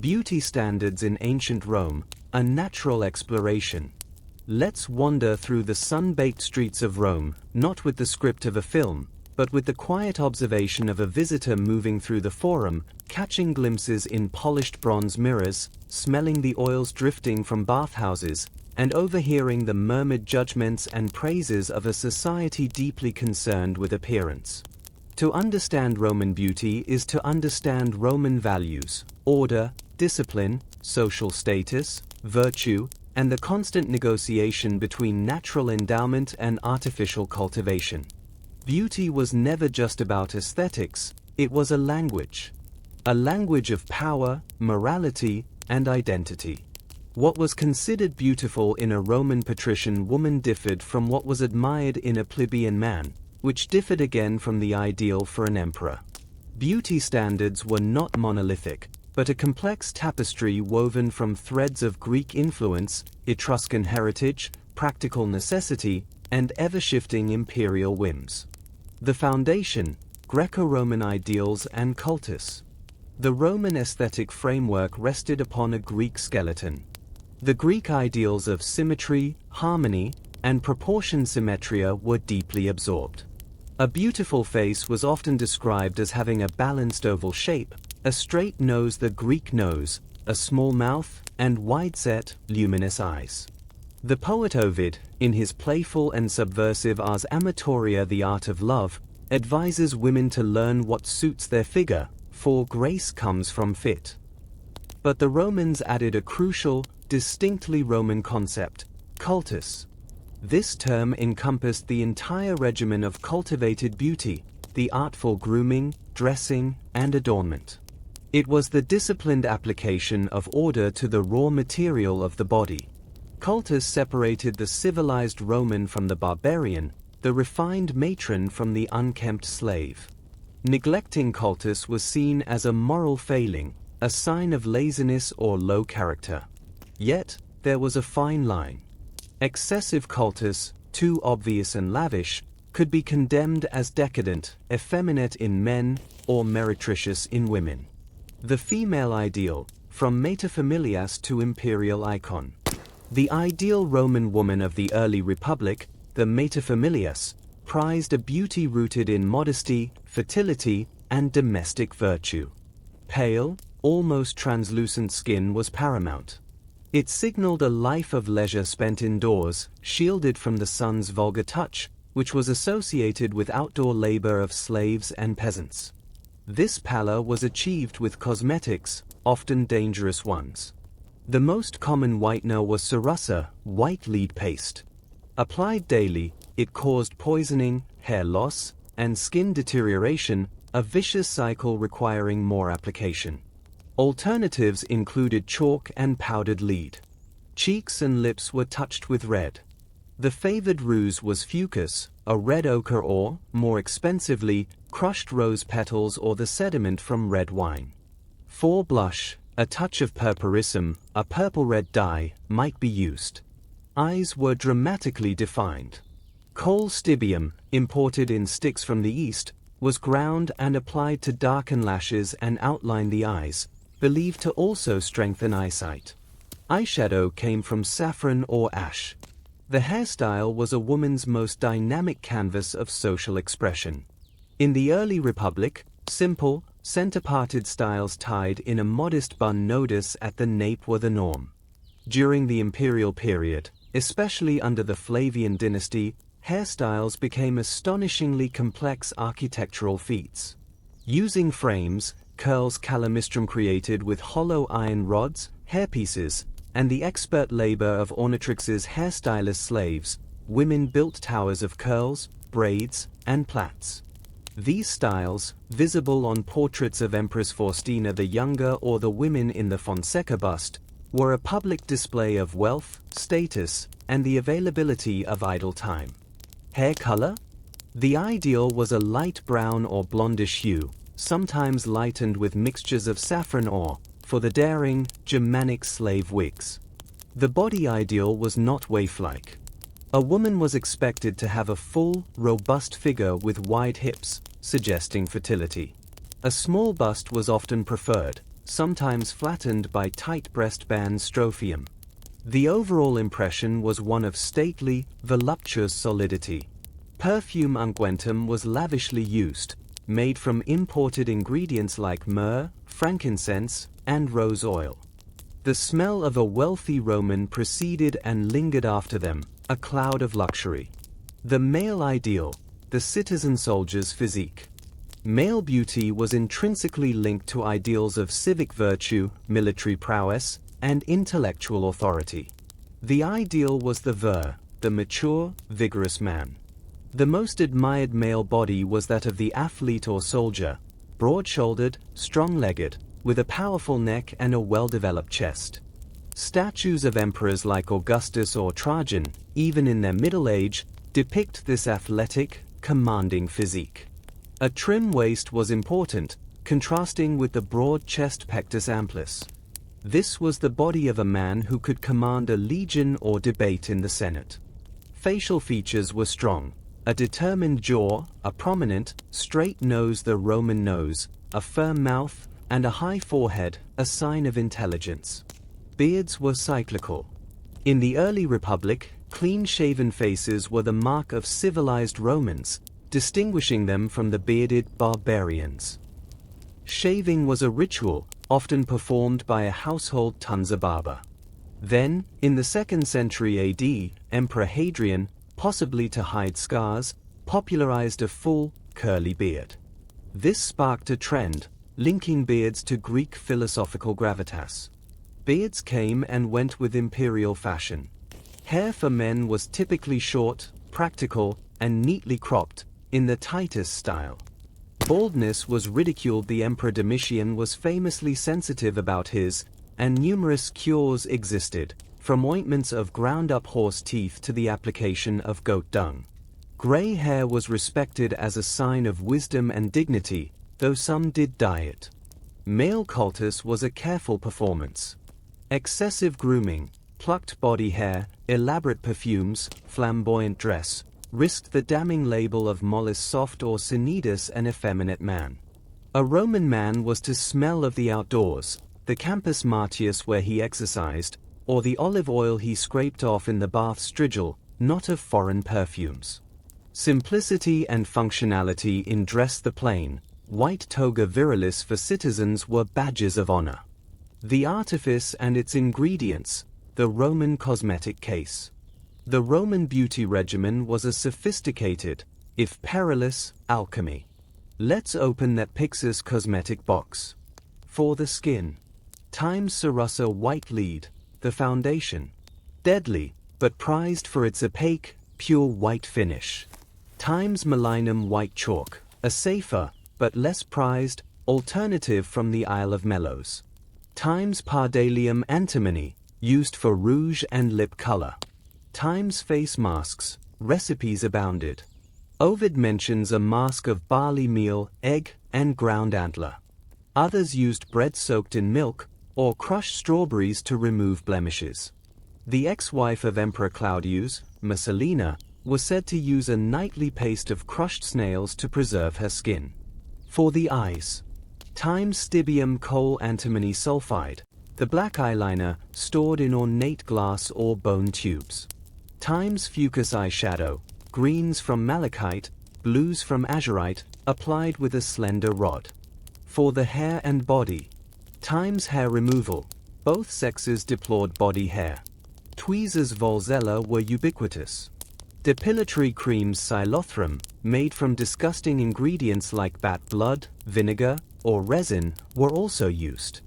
Beauty standards in ancient Rome, a natural exploration. Let's wander through the sun-baked streets of Rome, not with the script of a film, but with the quiet observation of a visitor moving through the forum, catching glimpses in polished bronze mirrors, smelling the oils drifting from bathhouses, and overhearing the murmured judgments and praises of a society deeply concerned with appearance. To understand Roman beauty is to understand Roman values, order, discipline, social status, virtue, and the constant negotiation between natural endowment and artificial cultivation. Beauty was never just about aesthetics, it was a language. A language of power, morality, and identity. What was considered beautiful in a Roman patrician woman differed from what was admired in a plebeian man, which differed again from the ideal for an emperor. Beauty standards were not monolithic, but a complex tapestry woven from threads of Greek influence, Etruscan heritage, practical necessity, and ever-shifting imperial whims. The foundation, Greco-Roman ideals and cultus. The Roman aesthetic framework rested upon a Greek skeleton. The Greek ideals of symmetry, harmony, and proportion symmetria were deeply absorbed. A beautiful face was often described as having a balanced oval shape, a straight nose, the Greek nose, a small mouth, and wide-set, luminous eyes. The poet Ovid, in his playful and subversive Ars Amatoria, The Art of Love, advises women to learn what suits their figure, for grace comes from fit. But the Romans added a crucial, distinctly Roman concept, cultus. This term encompassed the entire regimen of cultivated beauty, the artful grooming, dressing, and adornment. It was the disciplined application of order to the raw material of the body. Cultus separated the civilized Roman from the barbarian, the refined matron from the unkempt slave. Neglecting cultus was seen as a moral failing, a sign of laziness or low character. Yet, there was a fine line. Excessive cultus, too obvious and lavish, could be condemned as decadent, effeminate in men, or meretricious in women. The female ideal, from materfamilias to imperial icon. The ideal Roman woman of the early republic, the materfamilias, prized a beauty rooted in modesty, fertility, and domestic virtue. Pale, almost translucent skin was paramount. It signaled a life of leisure spent indoors, shielded from the sun's vulgar touch, which was associated with outdoor labor of slaves and peasants. This pallor was achieved with cosmetics, often dangerous ones. The most common whitener was cerussa, white lead paste. Applied daily, it caused poisoning, hair loss, and skin deterioration, a vicious cycle requiring more application. Alternatives included chalk and powdered lead. Cheeks and lips were touched with red. The favored ruse was fucus, a red ochre or, more expensively, crushed rose petals or the sediment from red wine. For blush, a touch of purpurissum, a purple-red dye, might be used. Eyes were dramatically defined. Coal stibium, imported in sticks from the east, was ground and applied to darken lashes and outline the eyes, believed to also strengthen eyesight. Eyeshadow came from saffron or ash. The hairstyle was a woman's most dynamic canvas of social expression. In the early republic, simple, center-parted styles tied in a modest bun nodus at the nape were the norm. During the imperial period, especially under the Flavian dynasty, hairstyles became astonishingly complex architectural feats. Using frames, curls calamistrum created with hollow iron rods, hairpieces, and the expert labor of ornatrix's hairstylist slaves, women built towers of curls, braids, and plaits. These styles, visible on portraits of Empress Faustina the Younger or the women in the Fonseca bust, were a public display of wealth, status, and the availability of idle time. Hair color? The ideal was a light brown or blondish hue, sometimes lightened with mixtures of saffron or, for the daring, Germanic slave wigs. The body ideal was not waif-like. A woman was expected to have a full, robust figure with wide hips, suggesting fertility. A small bust was often preferred, sometimes flattened by tight breastband strophium. The overall impression was one of stately, voluptuous solidity. Perfume unguentum was lavishly used, made from imported ingredients like myrrh, frankincense, and rose oil. The smell of a wealthy Roman preceded and lingered after them, a cloud of luxury. The male ideal, the citizen soldier's physique. Male beauty was intrinsically linked to ideals of civic virtue, military prowess, and intellectual authority. The ideal was the vir, the mature, vigorous man. The most admired male body was that of the athlete or soldier, broad-shouldered, strong-legged, with a powerful neck and a well-developed chest. Statues of emperors like Augustus or Trajan, even in their middle age, depict this athletic, commanding physique. A trim waist was important, contrasting with the broad chest pectus amplis. This was the body of a man who could command a legion or debate in the Senate. Facial features were strong, a determined jaw, a prominent, straight nose, the Roman nose, a firm mouth, and a high forehead, a sign of intelligence. Beards were cyclical. In the early Republic, clean-shaven faces were the mark of civilized Romans, distinguishing them from the bearded barbarians. Shaving was a ritual, often performed by a household Tunza barber. Then, in the 2nd century AD, Emperor Hadrian, possibly to hide scars, popularized a full, curly beard. This sparked a trend, linking beards to Greek philosophical gravitas. Beards came and went with imperial fashion. Hair for men was typically short, practical, and neatly cropped, in the Titus style. Baldness was ridiculed. The Emperor Domitian was famously sensitive about his, and numerous cures existed, from ointments of ground-up horse teeth to the application of goat dung. Gray hair was respected as a sign of wisdom and dignity, though some did dye it. Male cultus was a careful performance. Excessive grooming, plucked body hair, elaborate perfumes, flamboyant dress, risked the damning label of mollis soft or senidus, an effeminate man. A Roman man was to smell of the outdoors, the Campus Martius where he exercised, or the olive oil he scraped off in the bath strigil, not of foreign perfumes. Simplicity and functionality in dress. The plain, white toga virilis for citizens were badges of honor. The artifice and its ingredients, the Roman cosmetic case. The Roman beauty regimen was a sophisticated, if perilous, alchemy. Let's open that Pixis cosmetic box. For the skin. Times Sarasa white lead, the foundation. Deadly, but prized for its opaque, pure white finish. Times Melinum white chalk, a safer, but less prized, alternative from the Isle of Melos. Times Pardalium antimony, used for rouge and lip color. Times face masks, recipes abounded. Ovid mentions a mask of barley meal, egg, and ground antler. Others used bread soaked in milk, or crushed strawberries to remove blemishes. The ex-wife of Emperor Claudius, Messalina, was said to use a nightly paste of crushed snails to preserve her skin. For the eyes. Times Stibium coal antimony sulfide, the black eyeliner stored in ornate glass or bone tubes. Times Fucus eyeshadow, greens from malachite, blues from azurite, applied with a slender rod. For the hair and body. Times hair removal, both sexes deplored body hair. Tweezers Volzella were ubiquitous. Depilatory creams Silothrum, made from disgusting ingredients like bat blood, vinegar, or resin, were also used.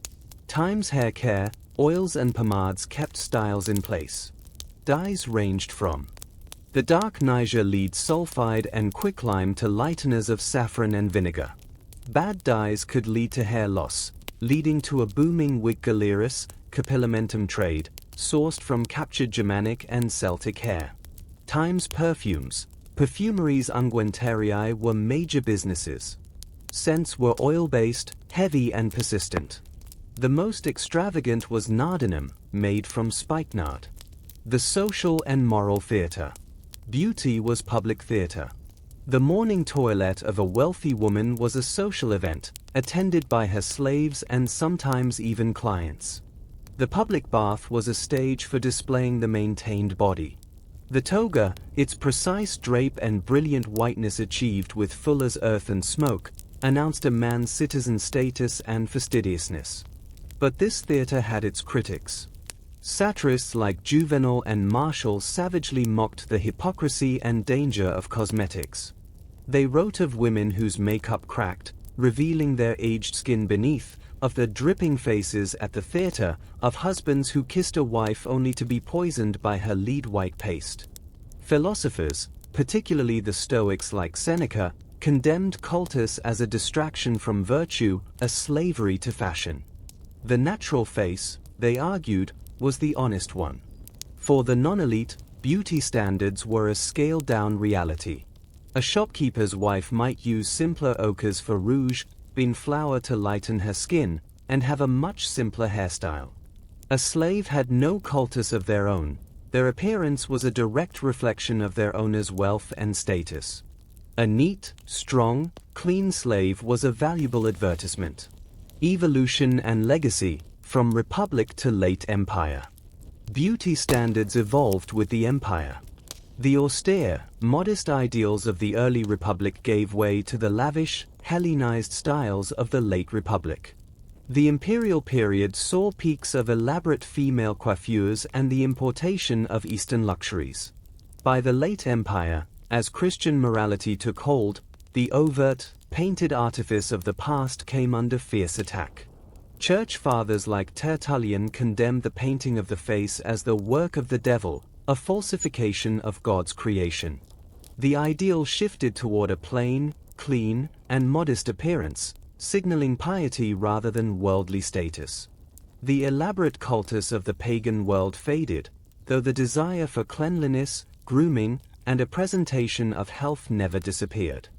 Times hair care, oils and pomades kept styles in place. Dyes ranged from the dark Niger lead sulfide and quicklime to lighteners of saffron and vinegar. Bad dyes could lead to hair loss, leading to a booming wig gallerus, capillamentum trade, sourced from captured Germanic and Celtic hair. Times perfumes, perfumeries unguentarii were major businesses. Scents were oil-based, heavy and persistent. The most extravagant was nardinum, made from spikenard. The social and moral theatre. Beauty was public theatre. The morning toilette of a wealthy woman was a social event, attended by her slaves and sometimes even clients. The public bath was a stage for displaying the maintained body. The toga, its precise drape and brilliant whiteness achieved with fuller's earth and smoke, announced a man's citizen status and fastidiousness. But this theater had its critics. Satirists like Juvenal and Martial savagely mocked the hypocrisy and danger of cosmetics. They wrote of women whose makeup cracked, revealing their aged skin beneath, of the dripping faces at the theater, of husbands who kissed a wife only to be poisoned by her lead-white paste. Philosophers, particularly the Stoics like Seneca, condemned cultus as a distraction from virtue, a slavery to fashion. The natural face, they argued, was the honest one. For the non-elite, beauty standards were a scaled-down reality. A shopkeeper's wife might use simpler ochres for rouge, bean flour to lighten her skin, and have a much simpler hairstyle. A slave had no cultus of their own. Their appearance was a direct reflection of their owner's wealth and status. A neat, strong, clean slave was a valuable advertisement. Evolution and legacy, from Republic to late Empire. Beauty standards evolved with the Empire. The austere, modest ideals of the early Republic gave way to the lavish, Hellenized styles of the late Republic. The imperial period saw peaks of elaborate female coiffures and the importation of Eastern luxuries. By the late Empire, as Christian morality took hold, the overt, painted artifice of the past came under fierce attack. Church fathers like Tertullian condemned the painting of the face as the work of the devil, a falsification of God's creation. The ideal shifted toward a plain, clean, and modest appearance, signaling piety rather than worldly status. The elaborate cultus of the pagan world faded, though the desire for cleanliness, grooming, and a presentation of health never disappeared.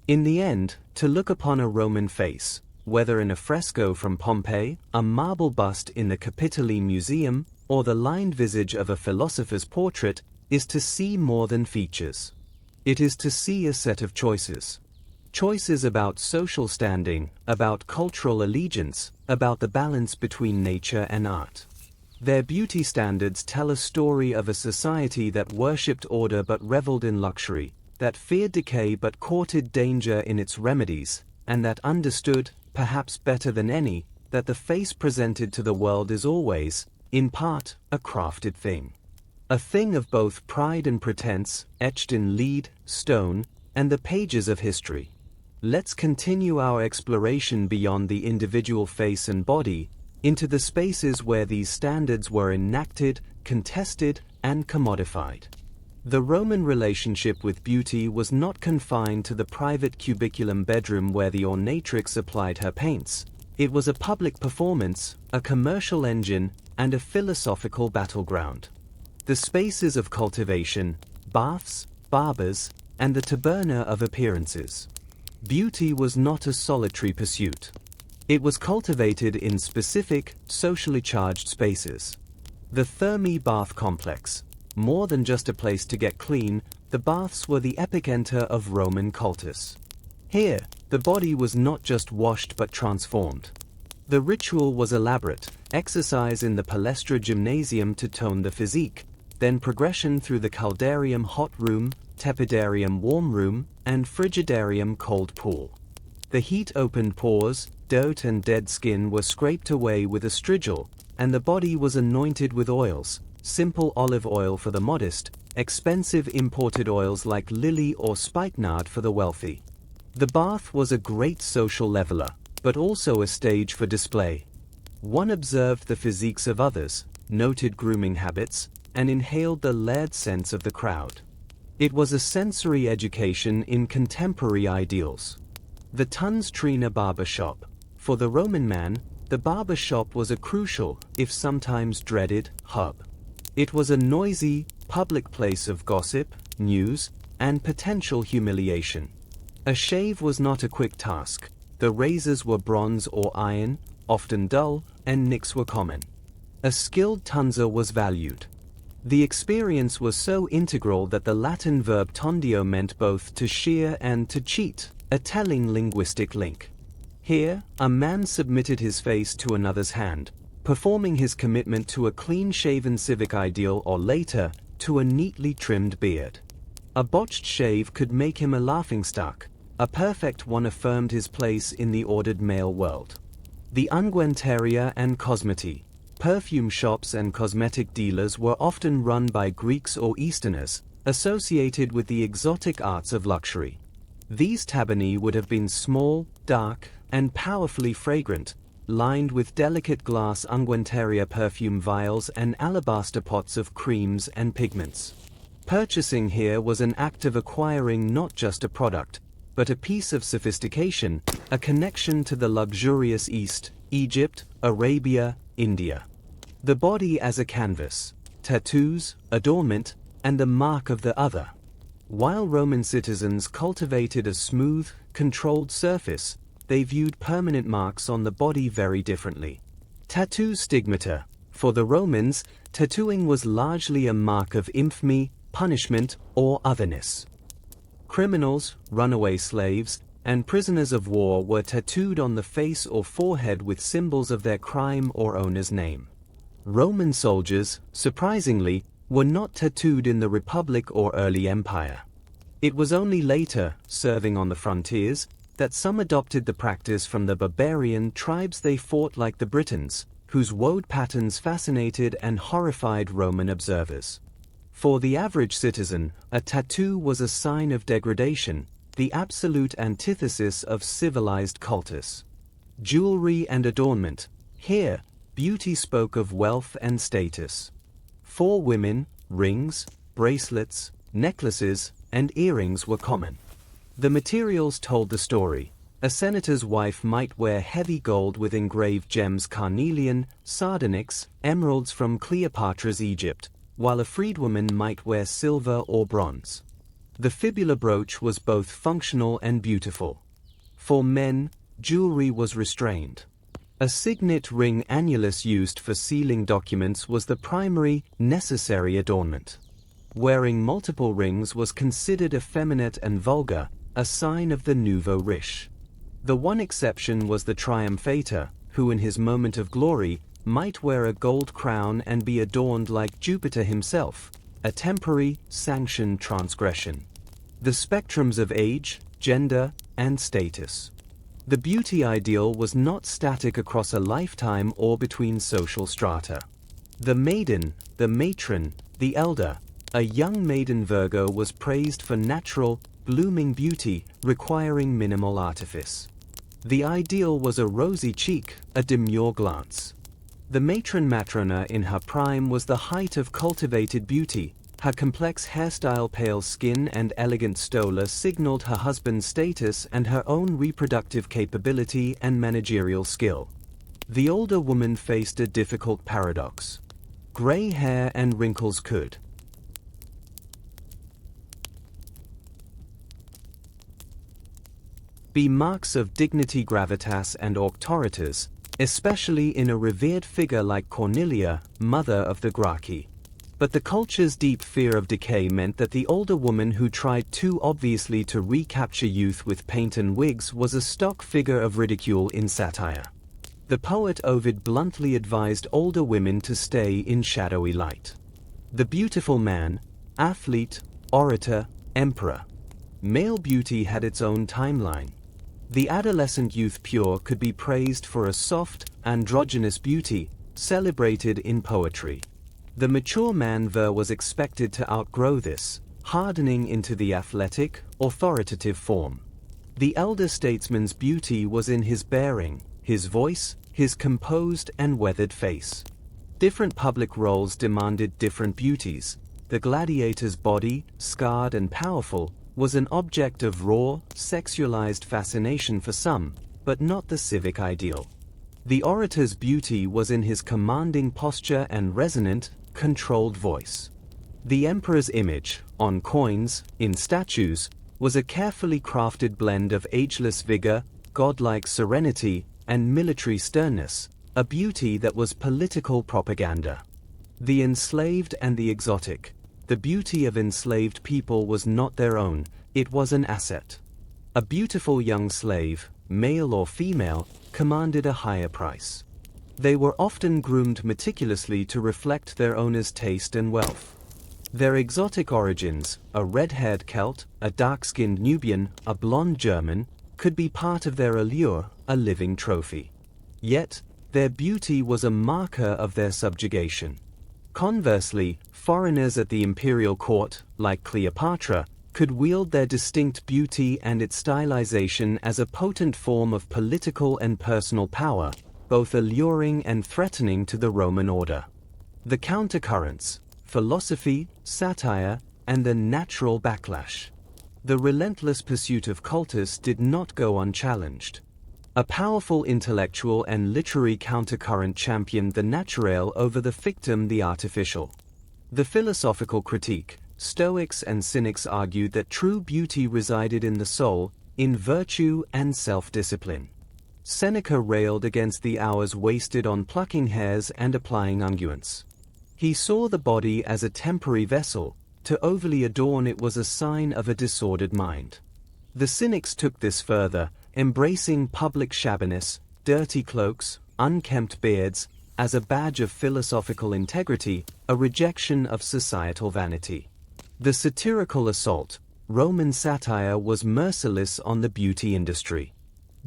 In the end, to look upon a Roman face, whether in a fresco from Pompeii, a marble bust in the Capitoline Museum, or the lined visage of a philosopher's portrait, is to see more than features. It is to see a set of choices. Choices about social standing, about cultural allegiance, about the balance between nature and art. Their beauty standards tell a story of a society that worshipped order but reveled in luxury, that feared decay but courted danger in its remedies, and that understood, perhaps better than any, that the face presented to the world is always, in part, a crafted thing. A thing of both pride and pretense, etched in lead, stone, and the pages of history. Let's continue our exploration beyond the individual face and body, into the spaces where these standards were enacted, contested, and commodified. The Roman relationship with beauty was not confined to the private cubiculum bedroom where the ornatrix applied her paints. It was a public performance, a commercial engine, and a philosophical battleground. The spaces of cultivation, baths, barbers, and the taberna of appearances. Beauty was not a solitary pursuit. It was cultivated in specific, socially charged spaces. The Thermae bath complex. More than just a place to get clean, the baths were the epicenter of Roman cultus. Here, the body was not just washed but transformed. The ritual was elaborate, exercise in the Palestra gymnasium to tone the physique, then progression through the Caldarium hot room, Tepidarium warm room, and Frigidarium cold pool. The heat opened pores, dirt and dead skin were scraped away with a strigil, and the body was anointed with oils, simple olive oil for the modest, expensive imported oils like lily or spikenard for the wealthy. The bath was a great social leveler, but also a stage for display. One observed the physiques of others, noted grooming habits, and inhaled the layered scents of the crowd. It was a sensory education in contemporary ideals. The Tons Trina barber shop. For the Roman man, the barber shop was a crucial, if sometimes dreaded, hub. It was a noisy, public place of gossip, news, and potential humiliation. A shave was not a quick task. The razors were bronze or iron, often dull, and nicks were common. A skilled tonser was valued. The experience was so integral that the Latin verb tondio meant both to shear and to cheat, a telling linguistic link. Here, a man submitted his face to another's hand, performing his commitment to a clean-shaven civic ideal or later, to a neatly trimmed beard. A botched shave could make him a laughingstock, a perfect one affirmed his place in the ordered male world. The unguentaria and cosmeti, perfume shops and cosmetic dealers were often run by Greeks or Easterners, associated with the exotic arts of luxury. These tabernae would have been small, dark, and powerfully fragrant, lined with delicate glass unguentaria perfume vials and alabaster pots of creams and pigments. Purchasing here was an act of acquiring not just a product, but a piece of sophistication, a connection to the luxurious East, Egypt, Arabia, India. The body as a canvas, tattoos, adornment, and the mark of the other. While Roman citizens cultivated a smooth, controlled surface, they viewed permanent marks on the body very differently. Tattoo stigmata. For the Romans, tattooing was largely a mark of infamy, punishment, or otherness. Criminals, runaway slaves, and prisoners of war were tattooed on the face or forehead with symbols of their crime or owner's name. Roman soldiers, surprisingly, were not tattooed in the Republic or early Empire. It was only later, serving on the frontiers, that some adopted the practice from the barbarian tribes they fought like the Britons, whose woad patterns fascinated and horrified Roman observers. For the average citizen, a tattoo was a sign of degradation, the absolute antithesis of civilized cultus. Jewelry and adornment. Here, beauty spoke of wealth and status. For women, rings, bracelets, necklaces, and earrings were common. The materials told the story. A senator's wife might wear heavy gold with engraved gems, carnelian, sardonyx, emeralds from Cleopatra's Egypt, while a freedwoman might wear silver or bronze. The fibula brooch was both functional and beautiful. For men, jewelry was restrained. A signet ring annulus used for sealing documents was the primary, necessary adornment. Wearing multiple rings was considered effeminate and vulgar, a sign of the nouveau riche. The one exception was the triumphator, who in his moment of glory might wear a gold crown and be adorned like Jupiter himself, a temporary, sanctioned transgression. The spectrums of age, gender, and status. The beauty ideal was not static across a lifetime or between social strata. The maiden, the matron, the elder, a young maiden Virgo was praised for natural, blooming beauty requiring minimal artifice. The ideal was a rosy cheek, a demure glance. The matron matrona in her prime was the height of cultivated beauty. Her complex hairstyle, pale skin, and elegant stola signaled her husband's status and her own reproductive capability and managerial skill. The older woman faced a difficult paradox. Gray hair and wrinkles could be marks of dignity, gravitas, and auctoritas, especially in a revered figure like Cornelia, mother of the Gracchi. But the culture's deep fear of decay meant that the older woman who tried too obviously to recapture youth with paint and wigs was a stock figure of ridicule in satire. The poet Ovid bluntly advised older women to stay in shadowy light. The beautiful man, athlete, orator, emperor. Male beauty had its own timeline. The adolescent youth pure could be praised for a soft, androgynous beauty, celebrated in poetry. The mature man was expected to outgrow this, hardening into the athletic, authoritative form. The elder statesman's beauty was in his bearing, his voice, his composed and weathered face. Different public roles demanded different beauties. The gladiator's body, scarred and powerful, was an object of raw, sexualized fascination for some, but not the civic ideal. The orator's beauty was in his commanding posture and resonant, controlled voice. The emperor's image, on coins, in statues, was a carefully crafted blend of ageless vigor, godlike serenity, and military sternness, a beauty that was political propaganda. The enslaved and the exotic. The beauty of enslaved people was not their own, it was an asset. A beautiful young slave, male or female, commanded a higher price. They were often groomed meticulously to reflect their owner's taste and wealth. Their exotic origins, a red-haired Celt, a dark-skinned Nubian, a blonde German, could be part of their allure, a living trophy. Yet, their beauty was a marker of their subjugation. Conversely, foreigners at the imperial court, like Cleopatra, could wield their distinct beauty and its stylization as a potent form of political and personal power, both alluring and threatening to the Roman order. The countercurrents: philosophy, satire, and the natural backlash. The relentless pursuit of cultus did not go unchallenged. A powerful intellectual and literary countercurrent championed the natural over the fictum, the artificial. The philosophical critique: Stoics and Cynics argued that true beauty resided in the soul, in virtue and self-discipline. Seneca railed against the hours wasted on plucking hairs and applying unguents. He saw the body as a temporary vessel; to overly adorn it was a sign of a disordered mind. The Cynics took this further, embracing public shabbiness, dirty cloaks, unkempt beards, as a badge of philosophical integrity, a rejection of societal vanity. The satirical assault: Roman satire was merciless on the beauty industry.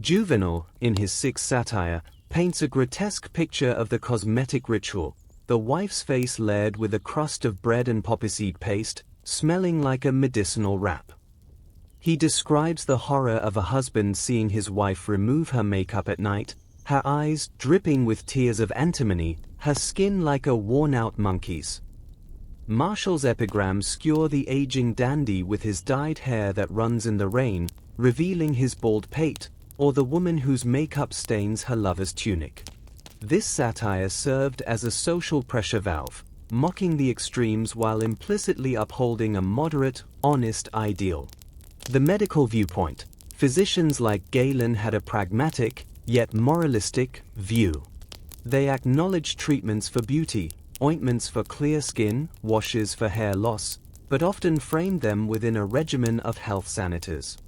Juvenal, in his Sixth Satire, paints a grotesque picture of the cosmetic ritual: the wife's face layered with a crust of bread and poppy seed paste, smelling like a medicinal wrap. He describes the horror of a husband seeing his wife remove her makeup at night, her eyes dripping with tears of antimony, her skin like a worn-out monkey's. Martial's epigrams skewer the aging dandy with his dyed hair that runs in the rain, revealing his bald pate, or the woman whose makeup stains her lover's tunic. This satire served as a social pressure valve, mocking the extremes while implicitly upholding a moderate, honest ideal. The medical viewpoint: physicians like Galen had a pragmatic, yet moralistic, view. They acknowledged treatments for beauty, ointments for clear skin, washes for hair loss, but often framed them within a regimen of health sanitars.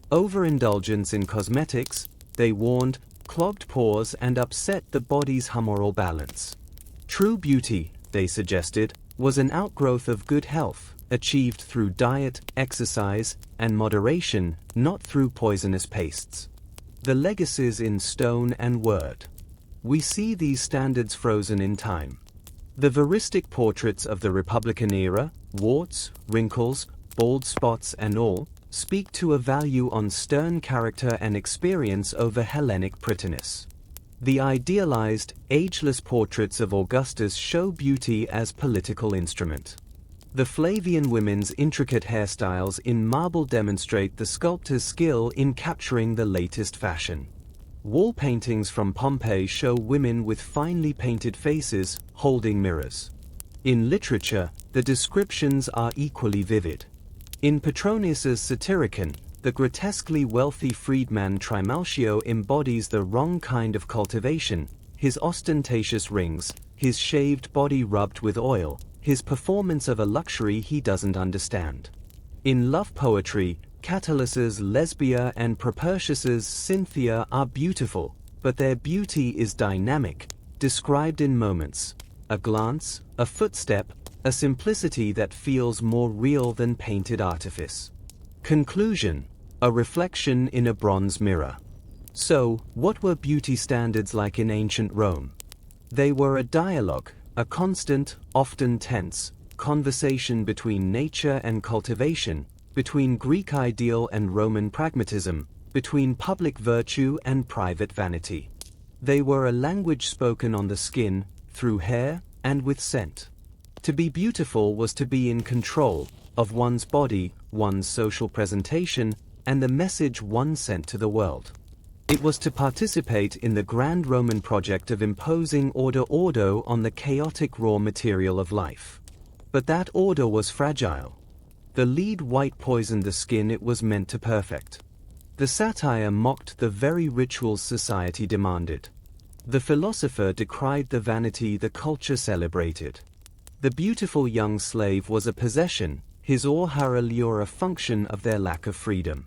Overindulgence in cosmetics, they warned, clogged pores and upset the body's humoral balance. True beauty, they suggested, was an outgrowth of good health, achieved through diet, exercise, and moderation, not through poisonous pastes. The legacies in stone and word. We see these standards frozen in time. The veristic portraits of the Republican era, warts, wrinkles, bald spots and all, speak to a value on stern character and experience over Hellenic prettiness. The idealized, ageless portraits of Augustus show beauty as political instrument. The Flavian women's intricate hairstyles in marble demonstrate the sculptor's skill in capturing the latest fashion. Wall paintings from Pompeii show women with finely painted faces, holding mirrors. In literature, the descriptions are equally vivid. In Petronius's Satyricon, the grotesquely wealthy freedman Trimalchio embodies the wrong kind of cultivation: his ostentatious rings, his shaved body rubbed with oil, his performance of a luxury he doesn't understand. In love poetry, Catullus's Lesbia and Propertius's Cynthia are beautiful, but their beauty is dynamic, described in moments: a glance, a footstep, a simplicity that feels more real than painted artifice. Conclusion: a reflection in a bronze mirror. So, what were beauty standards like in ancient Rome? They were a dialogue, a constant, often tense, conversation between nature and cultivation, between Greek ideal and Roman pragmatism, between public virtue and private vanity. They were a language spoken on the skin, through hair, and with scent. To be beautiful was to be in control of one's body, one's social presentation, and the message one sent to the world. It was to participate in the grand Roman project of imposing order on the chaotic raw material of life. But that order was fragile. The lead white poisoned the skin it was meant to perfect. The satire mocked the very rituals society demanded. The philosopher decried the vanity the culture celebrated. The beautiful young slave was a possession, his or her allure a function of their lack of freedom.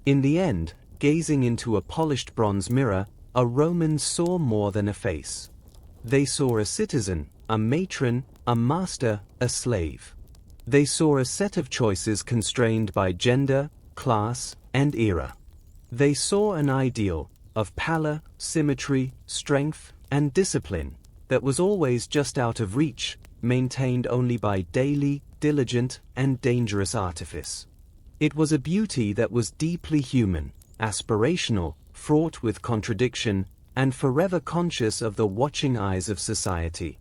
In the end, gazing into a polished bronze mirror, a Roman saw more than a face. They saw a citizen, a matron, a master, a slave. They saw a set of choices constrained by gender, class, and era. They saw an ideal of pallor, symmetry, strength, and discipline that was always just out of reach, maintained only by daily, diligent, and dangerous artifice. It was a beauty that was deeply human, aspirational, fraught with contradiction, and forever conscious of the watching eyes of society.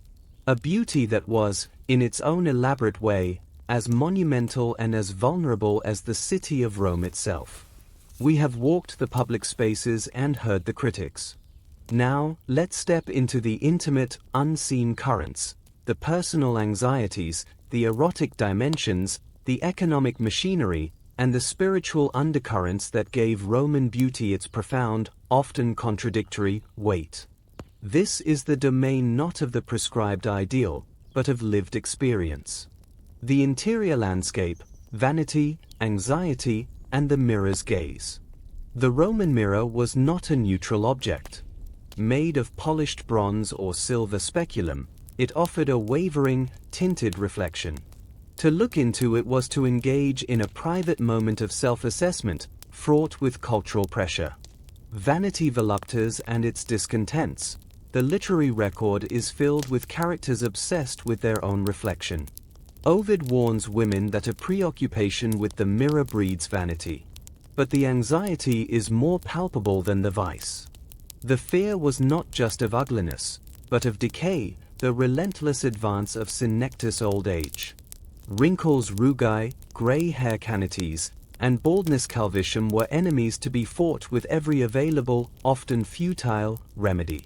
A beauty that was, in its own elaborate way, as monumental and as vulnerable as the city of Rome itself. We have walked the public spaces and heard the critics. Now, let's step into the intimate, unseen currents, the personal anxieties, the erotic dimensions, the economic machinery, and the spiritual undercurrents that gave Roman beauty its profound, often contradictory, weight. This is the domain not of the prescribed ideal, but of lived experience. The interior landscape, vanity, anxiety, and the mirror's gaze. The Roman mirror was not a neutral object. Made of polished bronze or silver speculum, it offered a wavering, tinted reflection. To look into it was to engage in a private moment of self-assessment, fraught with cultural pressure. Vanity voluptas and its discontents. The literary record is filled with characters obsessed with their own reflection. Ovid warns women that a preoccupation with the mirror breeds vanity. But the anxiety is more palpable than the vice. The fear was not just of ugliness, but of decay, the relentless advance of senectus old age. Wrinkles rugae, grey hair canities, and baldness calvitium were enemies to be fought with every available, often futile, remedy.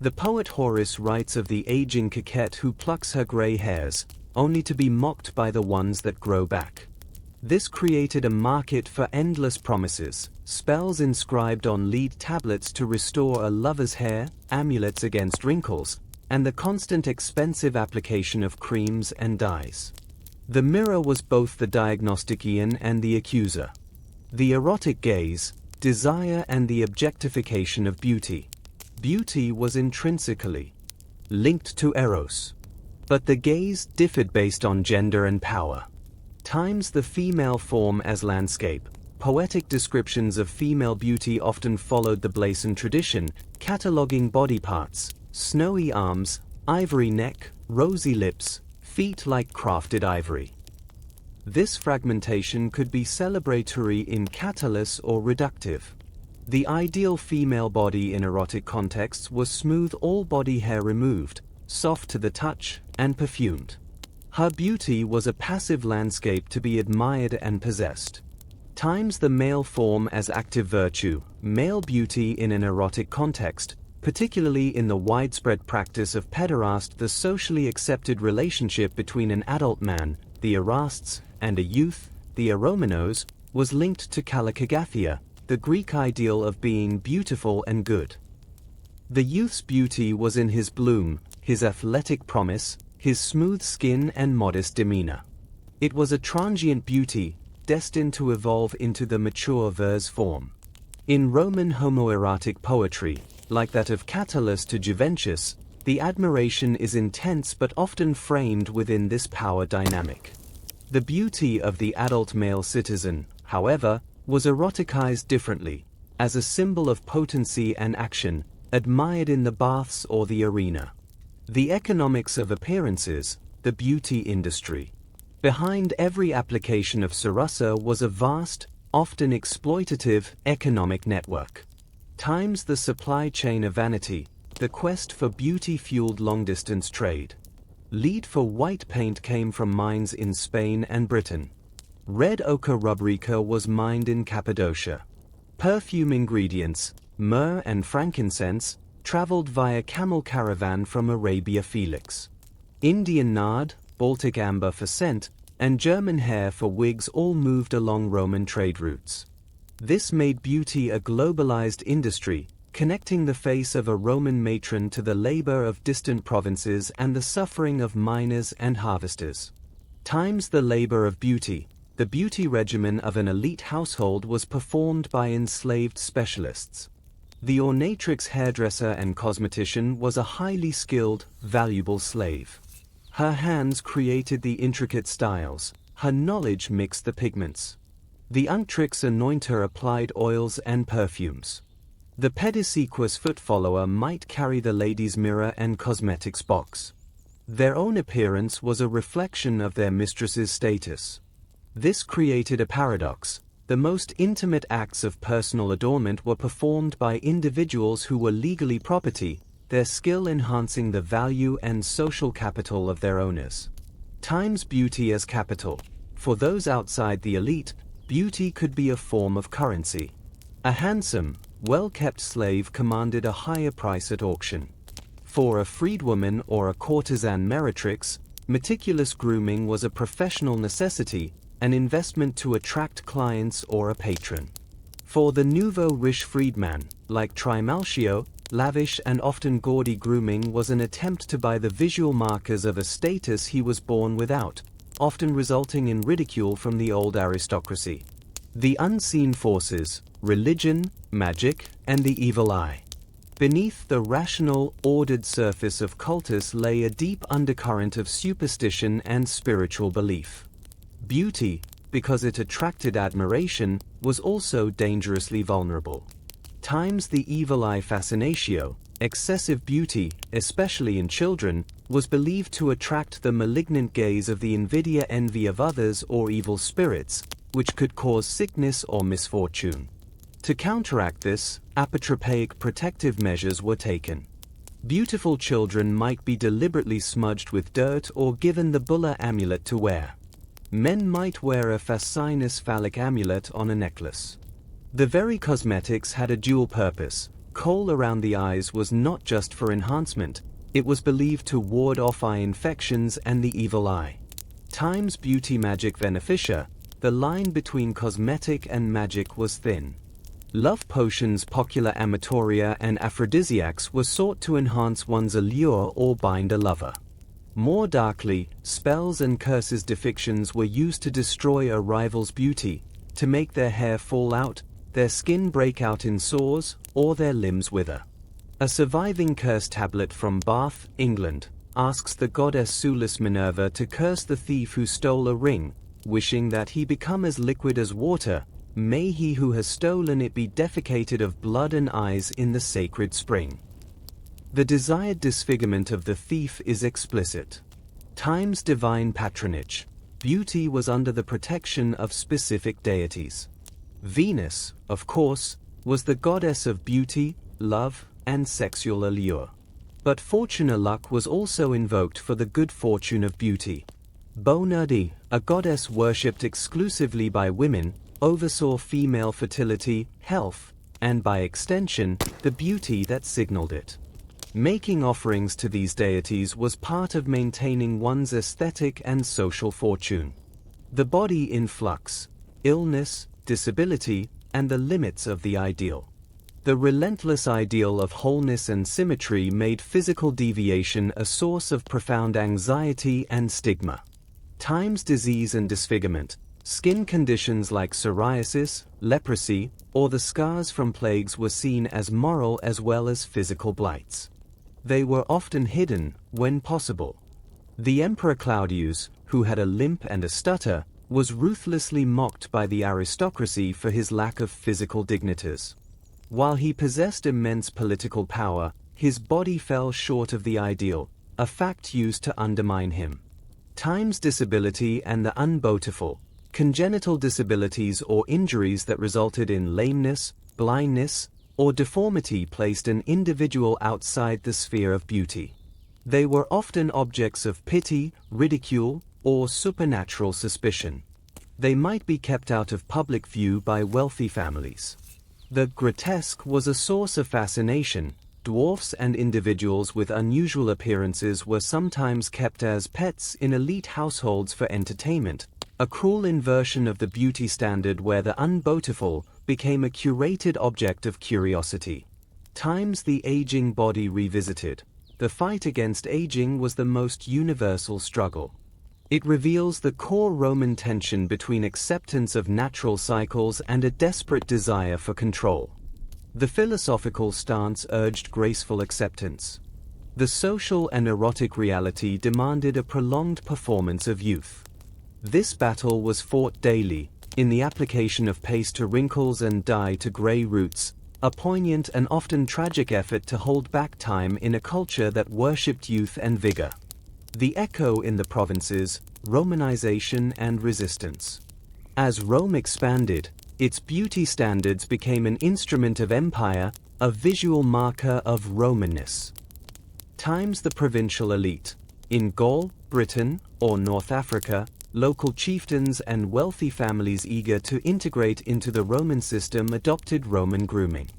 The poet Horace writes of the aging coquette who plucks her grey hairs, only to be mocked by the ones that grow back. This created a market for endless promises, spells inscribed on lead tablets to restore a lover's hair, amulets against wrinkles, and the constant expensive application of creams and dyes. The mirror was both the diagnostician and the accuser. The erotic gaze, desire and the objectification of beauty. Beauty was intrinsically linked to eros. But the gaze differed based on gender and power. Times the female form as landscape. Poetic descriptions of female beauty often followed the Blason tradition, cataloguing body parts, snowy arms, ivory neck, rosy lips, feet like crafted ivory. This fragmentation could be celebratory in catalyst or reductive. The ideal female body in erotic contexts was smooth all-body hair removed, soft to the touch, and perfumed. Her beauty was a passive landscape to be admired and possessed. Times the male form as active virtue, male beauty in an erotic context, particularly in the widespread practice of pederast, the socially accepted relationship between an adult man, the erastes, and a youth, the eromenos, was linked to kallikagathia, the Greek ideal of being beautiful and good. The youth's beauty was in his bloom, his athletic promise, his smooth skin and modest demeanor. It was a transient beauty, destined to evolve into the mature verse form. In Roman homoerotic poetry, like that of Catullus to Juventus, the admiration is intense but often framed within this power dynamic. The beauty of the adult male citizen, however, was eroticized differently, as a symbol of potency and action, admired in the baths or the arena. The economics of appearances, the beauty industry. Behind every application of Sarasa was a vast, often exploitative, economic network. Times the supply chain of vanity, the quest for beauty fueled long-distance trade. Lead for white paint came from mines in Spain and Britain. Red ochre rubrica was mined in Cappadocia. Perfume ingredients, myrrh and frankincense, traveled via camel caravan from Arabia Felix. Indian nard, Baltic amber for scent, and German hair for wigs all moved along Roman trade routes. This made beauty a globalized industry, connecting the face of a Roman matron to the labor of distant provinces and the suffering of miners and harvesters. Times the labor of beauty, The beauty regimen of an elite household was performed by enslaved specialists. The ornatrix hairdresser and cosmetician was a highly skilled, valuable slave. Her hands created the intricate styles, her knowledge mixed the pigments. The unctrix anointer applied oils and perfumes. The pedicquus foot follower might carry the lady's mirror and cosmetics box. Their own appearance was a reflection of their mistress's status. This created a paradox. The most intimate acts of personal adornment were performed by individuals who were legally property, their skill enhancing the value and social capital of their owners. Times beauty as capital. For those outside the elite, beauty could be a form of currency. A handsome, well-kept slave commanded a higher price at auction. For a freedwoman or a courtesan meretrix, meticulous grooming was a professional necessity, an investment to attract clients or a patron. For the nouveau riche freedman, like Trimalchio, lavish and often gaudy grooming was an attempt to buy the visual markers of a status he was born without, often resulting in ridicule from the old aristocracy. The unseen forces, religion, magic, and the evil eye. Beneath the rational, ordered surface of cultus lay a deep undercurrent of superstition and spiritual belief. Beauty, because it attracted admiration, was also dangerously vulnerable. Times the evil eye fascinatio, excessive beauty, especially in children, was believed to attract the malignant gaze of the invidia envy of others or evil spirits, which could cause sickness or misfortune. To counteract this, apotropaic protective measures were taken. Beautiful children might be deliberately smudged with dirt or given the bulla amulet to wear. Men might wear a fascinous phallic amulet on a necklace. The very cosmetics had a dual purpose. Kohl around the eyes was not just for enhancement, it was believed to ward off eye infections and the evil eye. Times beauty magic beneficia, the line between cosmetic and magic was thin. Love potions, popular amatoria, and aphrodisiacs were sought to enhance one's allure or bind a lover. More darkly, spells and curses depictions were used to destroy a rival's beauty, to make their hair fall out, their skin break out in sores, or their limbs wither. A surviving curse tablet from Bath, England, asks the goddess Sulis Minerva to curse the thief who stole a ring, wishing that he become as liquid as water. May he who has stolen it be defecated of blood and eyes in the sacred spring. The desired disfigurement of the thief is explicit. Times divine patronage. Beauty was under the protection of specific deities. Venus, of course, was the goddess of beauty, love, and sexual allure. But fortuna luck was also invoked for the good fortune of beauty. Bonardi, a goddess worshipped exclusively by women, oversaw female fertility, health, and by extension, the beauty that signaled it. Making offerings to these deities was part of maintaining one's aesthetic and social fortune. The body in flux, illness, disability, and the limits of the ideal. The relentless ideal of wholeness and symmetry made physical deviation a source of profound anxiety and stigma. Times disease and disfigurement. Skin conditions like psoriasis, leprosy, or the scars from plagues were seen as moral as well as physical blights. They were often hidden, when possible. The Emperor Claudius, who had a limp and a stutter, was ruthlessly mocked by the aristocracy for his lack of physical dignities. While he possessed immense political power, his body fell short of the ideal, a fact used to undermine him. Times disability and the unbeautiful. Congenital disabilities or injuries that resulted in lameness, blindness, or deformity placed an individual outside the sphere of beauty. They were often objects of pity, ridicule, or supernatural suspicion. They might be kept out of public view by wealthy families. The grotesque was a source of fascination. Dwarfs and individuals with unusual appearances were sometimes kept as pets in elite households for entertainment, a cruel inversion of the beauty standard where the unbeautiful became a curated object of curiosity. Times the aging body revisited. The fight against aging was the most universal struggle. It reveals the core Roman tension between acceptance of natural cycles and a desperate desire for control. The philosophical stance urged graceful acceptance. The social and erotic reality demanded a prolonged performance of youth. This battle was fought daily, in the application of paste to wrinkles and dye to gray roots, a poignant and often tragic effort to hold back time in a culture that worshipped youth and vigor. The echo in the provinces, Romanization and resistance. As Rome expanded, its beauty standards became an instrument of empire, a visual marker of Romanness. Times the provincial elite. In Gaul, Britain, or North Africa, local chieftains and wealthy families eager to integrate into the Roman system adopted Roman grooming.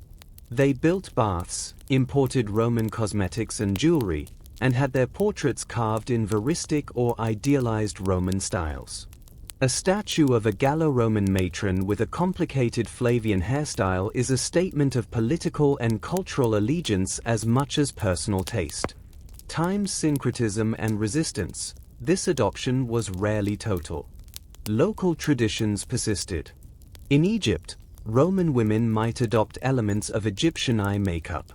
They built baths, imported Roman cosmetics and jewelry, and had their portraits carved in veristic or idealized Roman styles. A statue of a Gallo-Roman matron with a complicated Flavian hairstyle is a statement of political and cultural allegiance as much as personal taste. Times syncretism and resistance. This adoption was rarely total. Local traditions persisted. In Egypt, Roman women might adopt elements of Egyptian eye makeup.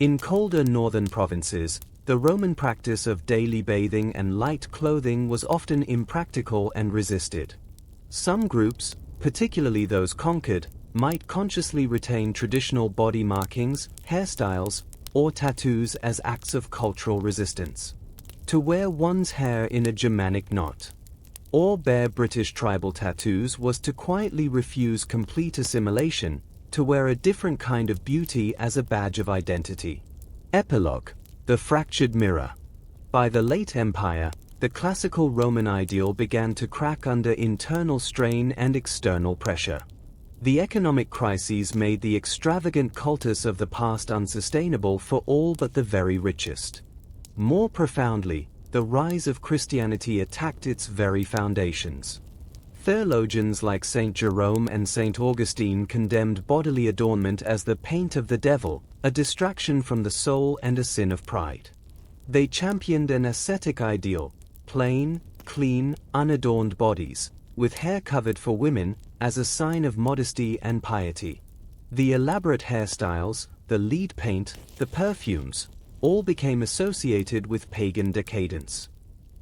In colder northern provinces, the Roman practice of daily bathing and light clothing was often impractical and resisted. Some groups, particularly those conquered, might consciously retain traditional body markings, hairstyles, or tattoos as acts of cultural resistance. To wear one's hair in a Germanic knot or bear British tribal tattoos was to quietly refuse complete assimilation, to wear a different kind of beauty as a badge of identity. Epilogue. The fractured mirror. By the late Empire, the classical Roman ideal began to crack under internal strain and external pressure. The economic crises made the extravagant cultus of the past unsustainable for all but the very richest. More profoundly, the rise of Christianity attacked its very foundations. Theologians like Saint Jerome and Saint Augustine condemned bodily adornment as the paint of the devil, a distraction from the soul and a sin of pride. They championed an ascetic ideal, plain, clean, unadorned bodies, with hair covered for women, as a sign of modesty and piety. The elaborate hairstyles, the lead paint, the perfumes, all became associated with pagan decadence.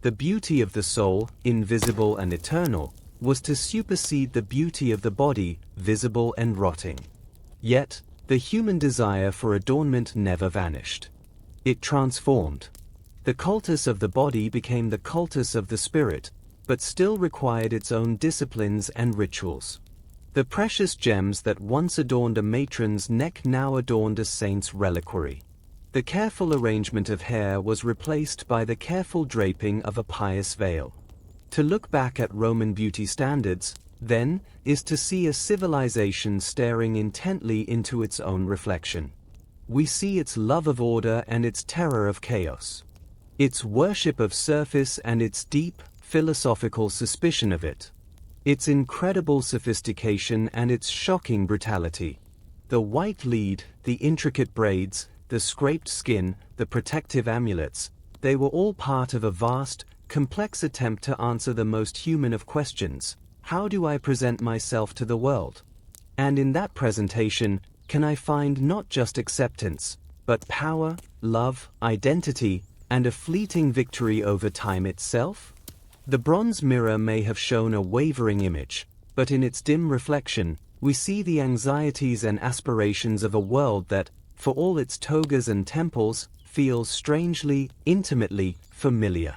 The beauty of the soul, invisible and eternal, was to supersede the beauty of the body, visible and rotting. Yet, the human desire for adornment never vanished. It transformed. The cultus of the body became the cultus of the spirit, but still required its own disciplines and rituals. The precious gems that once adorned a matron's neck now adorned a saint's reliquary. The careful arrangement of hair was replaced by the careful draping of a pious veil. To look back at Roman beauty standards, then, is to see a civilization staring intently into its own reflection. We see its love of order and its terror of chaos. Its worship of surface and its deep, philosophical suspicion of it. Its incredible sophistication and its shocking brutality. The white lead, the intricate braids, the scraped skin, the protective amulets, they were all part of a vast, complex attempt to answer the most human of questions: how do I present myself to the world? And in that presentation, can I find not just acceptance, but power, love, identity, and a fleeting victory over time itself? The bronze mirror may have shown a wavering image, but in its dim reflection, we see the anxieties and aspirations of a world that, for all its togas and temples, feels strangely, intimately familiar.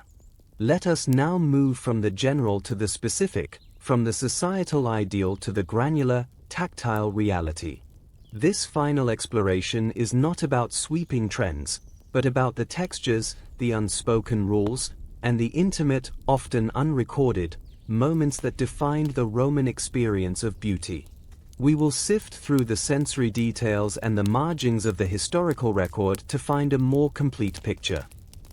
Let us now move from the general to the specific, from the societal ideal to the granular, tactile reality. This final exploration is not about sweeping trends, but about the textures, the unspoken rules, and the intimate, often unrecorded, moments that defined the Roman experience of beauty. We will sift through the sensory details and the margins of the historical record to find a more complete picture.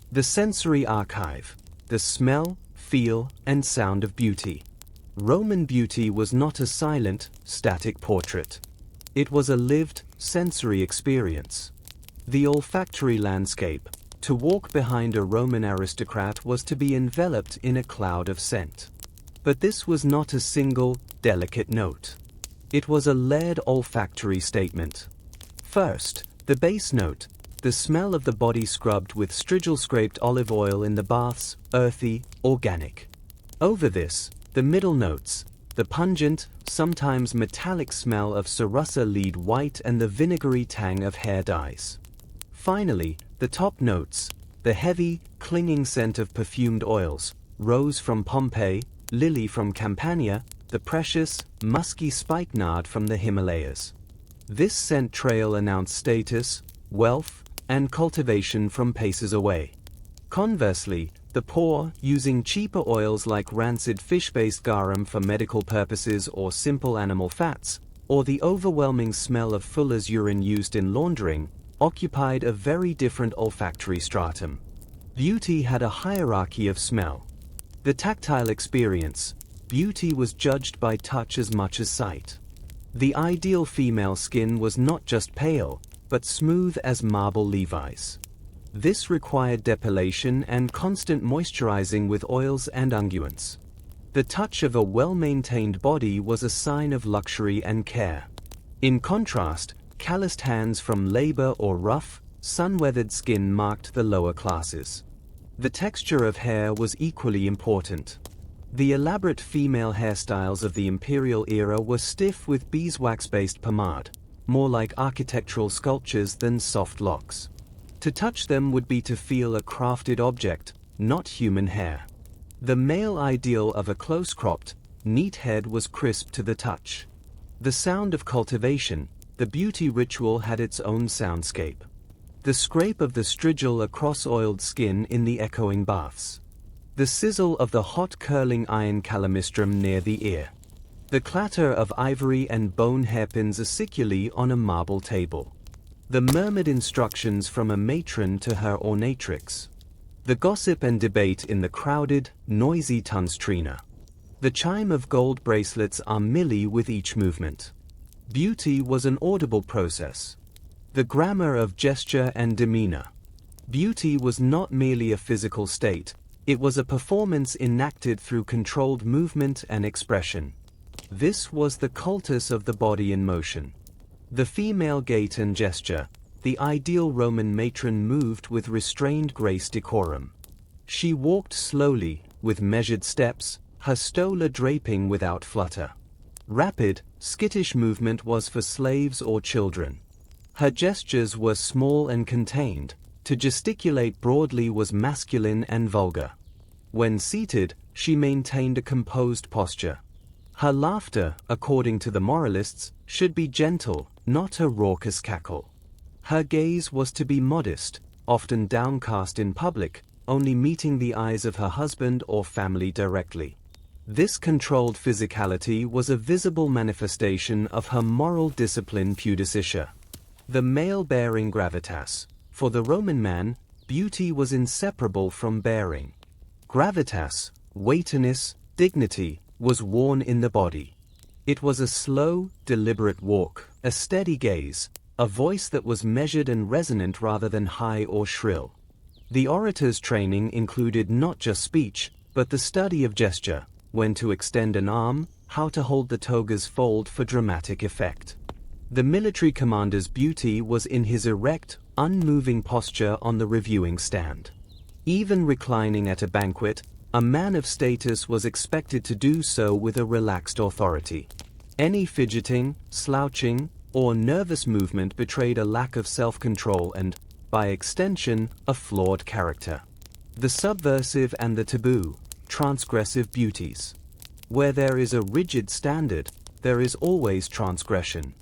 The sensory archive. The smell, feel, and sound of beauty. Roman beauty was not a silent, static portrait. It was a lived, sensory experience. The olfactory landscape. To walk behind a Roman aristocrat was to be enveloped in a cloud of scent. But this was not a single, delicate note. It was a layered olfactory statement. First, the base note, the smell of the body scrubbed with strigil-scraped olive oil in the baths, earthy, organic. Over this, the middle notes, the pungent, sometimes metallic smell of Sarasa lead white and the vinegary tang of hair dyes. Finally, the top notes, the heavy, clinging scent of perfumed oils, rose from Pompeii, lily from Campania, the precious, musky spikenard from the Himalayas. This scent trail announced status, wealth, and cultivation from paces away. Conversely, the poor, using cheaper oils like rancid fish-based garum for medical purposes or simple animal fats, or the overwhelming smell of fuller's urine used in laundering, occupied a very different olfactory stratum. Beauty had a hierarchy of smell. The tactile experience, beauty was judged by touch as much as sight. The ideal female skin was not just pale, but smooth as marble levis. This required depilation and constant moisturizing with oils and unguents. The touch of a well-maintained body was a sign of luxury and care. In contrast, calloused hands from labor or rough, sun-weathered skin marked the lower classes. The texture of hair was equally important. The elaborate female hairstyles of the imperial era were stiff with beeswax-based pomade, more like architectural sculptures than soft locks. To touch them would be to feel a crafted object, not human hair. The male ideal of a close-cropped, neat head was crisp to the touch. The sound of cultivation, the beauty ritual had its own soundscape. The scrape of the strigil across oiled skin in the echoing baths. The sizzle of the hot curling iron calamistrum near the ear. The clatter of ivory and bone hairpins aciculae on a marble table. The murmured instructions from a matron to her ornatrix. The gossip and debate in the crowded, noisy tunstrina. The chime of gold bracelets are milli with each movement. Beauty was an audible process. The grammar of gesture and demeanor. Beauty was not merely a physical state, it was a performance enacted through controlled movement and expression. This was the cultus of the body in motion. The female gait and gesture, the ideal Roman matron moved with restrained grace decorum. She walked slowly, with measured steps, her stola draping without flutter. Rapid, skittish movement was for slaves or children. Her gestures were small and contained, to gesticulate broadly was masculine and vulgar. When seated, she maintained a composed posture. Her laughter, according to the moralists, should be gentle, not a raucous cackle. Her gaze was to be modest, often downcast in public, only meeting the eyes of her husband or family directly. This controlled physicality was a visible manifestation of her moral discipline pudicitia. The male-bearing gravitas. For the Roman man, beauty was inseparable from bearing. Gravitas, weightiness, dignity, was worn in the body. It was a slow, deliberate walk, a steady gaze, a voice that was measured and resonant rather than high or shrill. The orator's training included not just speech, but the study of gesture, when to extend an arm, how to hold the toga's fold for dramatic effect. The military commander's beauty was in his erect, unmoving posture on the reviewing stand. Even reclining at a banquet, a man of status was expected to do so with a relaxed authority. Any fidgeting, slouching, or nervous movement betrayed a lack of self-control and, by extension, a flawed character. The subversive and the taboo, transgressive beauties. Where there is a rigid standard, there is always transgression.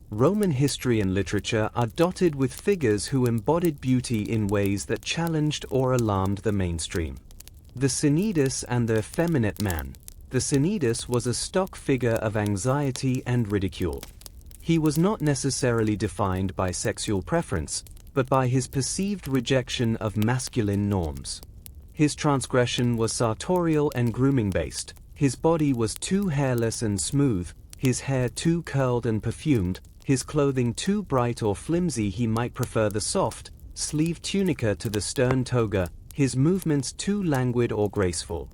Roman history and literature are dotted with figures who embodied beauty in ways that challenged or alarmed the mainstream. The Cnidus and the effeminate man. The Cnidus was a stock figure of anxiety and ridicule. He was not necessarily defined by sexual preference, but by his perceived rejection of masculine norms. His transgression was sartorial and grooming-based. His body was too hairless and smooth, his hair too curled and perfumed, his clothing too bright or flimsy. He might prefer the soft, sleeved tunica to the stern toga, his movements too languid or graceful.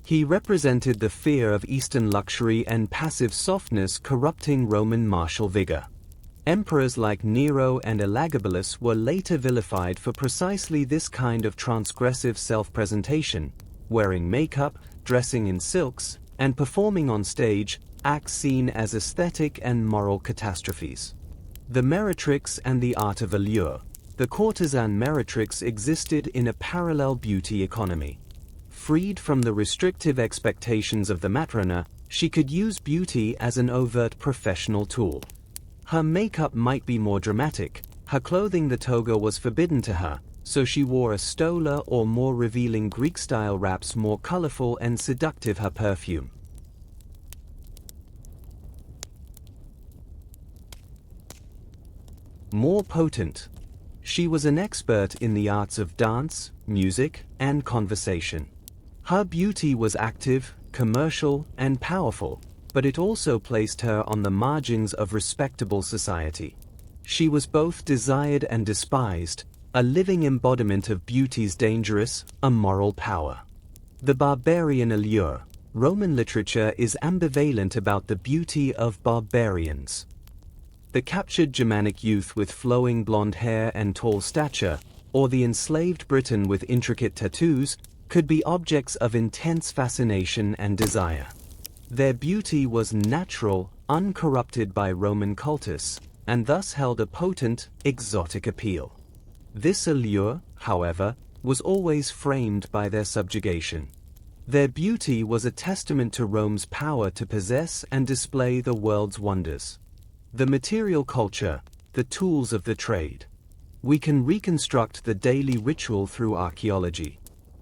He represented the fear of Eastern luxury and passive softness corrupting Roman martial vigor. Emperors like Nero and Elagabalus were later vilified for precisely this kind of transgressive self-presentation, wearing makeup, dressing in silks, and performing on stage, acts seen as aesthetic and moral catastrophes. The meretrix and the art of allure. The courtesan meretrix existed in a parallel beauty economy. Freed from the restrictive expectations of the matrona, she could use beauty as an overt professional tool. Her makeup might be more dramatic, her clothing the toga was forbidden to her, so she wore a stola or more revealing Greek-style wraps more colorful and seductive her perfume. More potent. She was an expert in the arts of dance, music, and conversation. Her beauty was active, commercial, and powerful, but it also placed her on the margins of respectable society. She was both desired and despised, a living embodiment of beauty's dangerous, immoral power. The barbarian allure. Roman literature is ambivalent about the beauty of barbarians. The captured Germanic youth with flowing blonde hair and tall stature, or the enslaved Briton with intricate tattoos, could be objects of intense fascination and desire. Their beauty was natural, uncorrupted by Roman cultus, and thus held a potent, exotic appeal. This allure, however, was always framed by their subjugation. Their beauty was a testament to Rome's power to possess and display the world's wonders. The material culture, the tools of the trade. We can reconstruct the daily ritual through archaeology.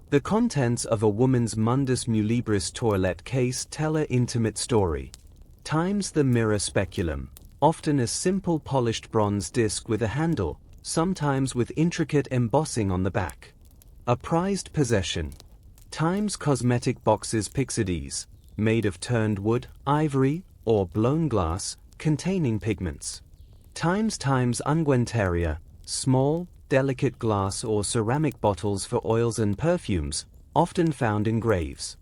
The contents of a woman's mundus mulibris toilette case tell an intimate story. Times the mirror speculum, often a simple polished bronze disc with a handle, sometimes with intricate embossing on the back. A prized possession. Times cosmetic boxes pyxides, made of turned wood, ivory, or blown glass, containing pigments. Times unguentaria, small, delicate glass or ceramic bottles for oils and perfumes, often found in graves.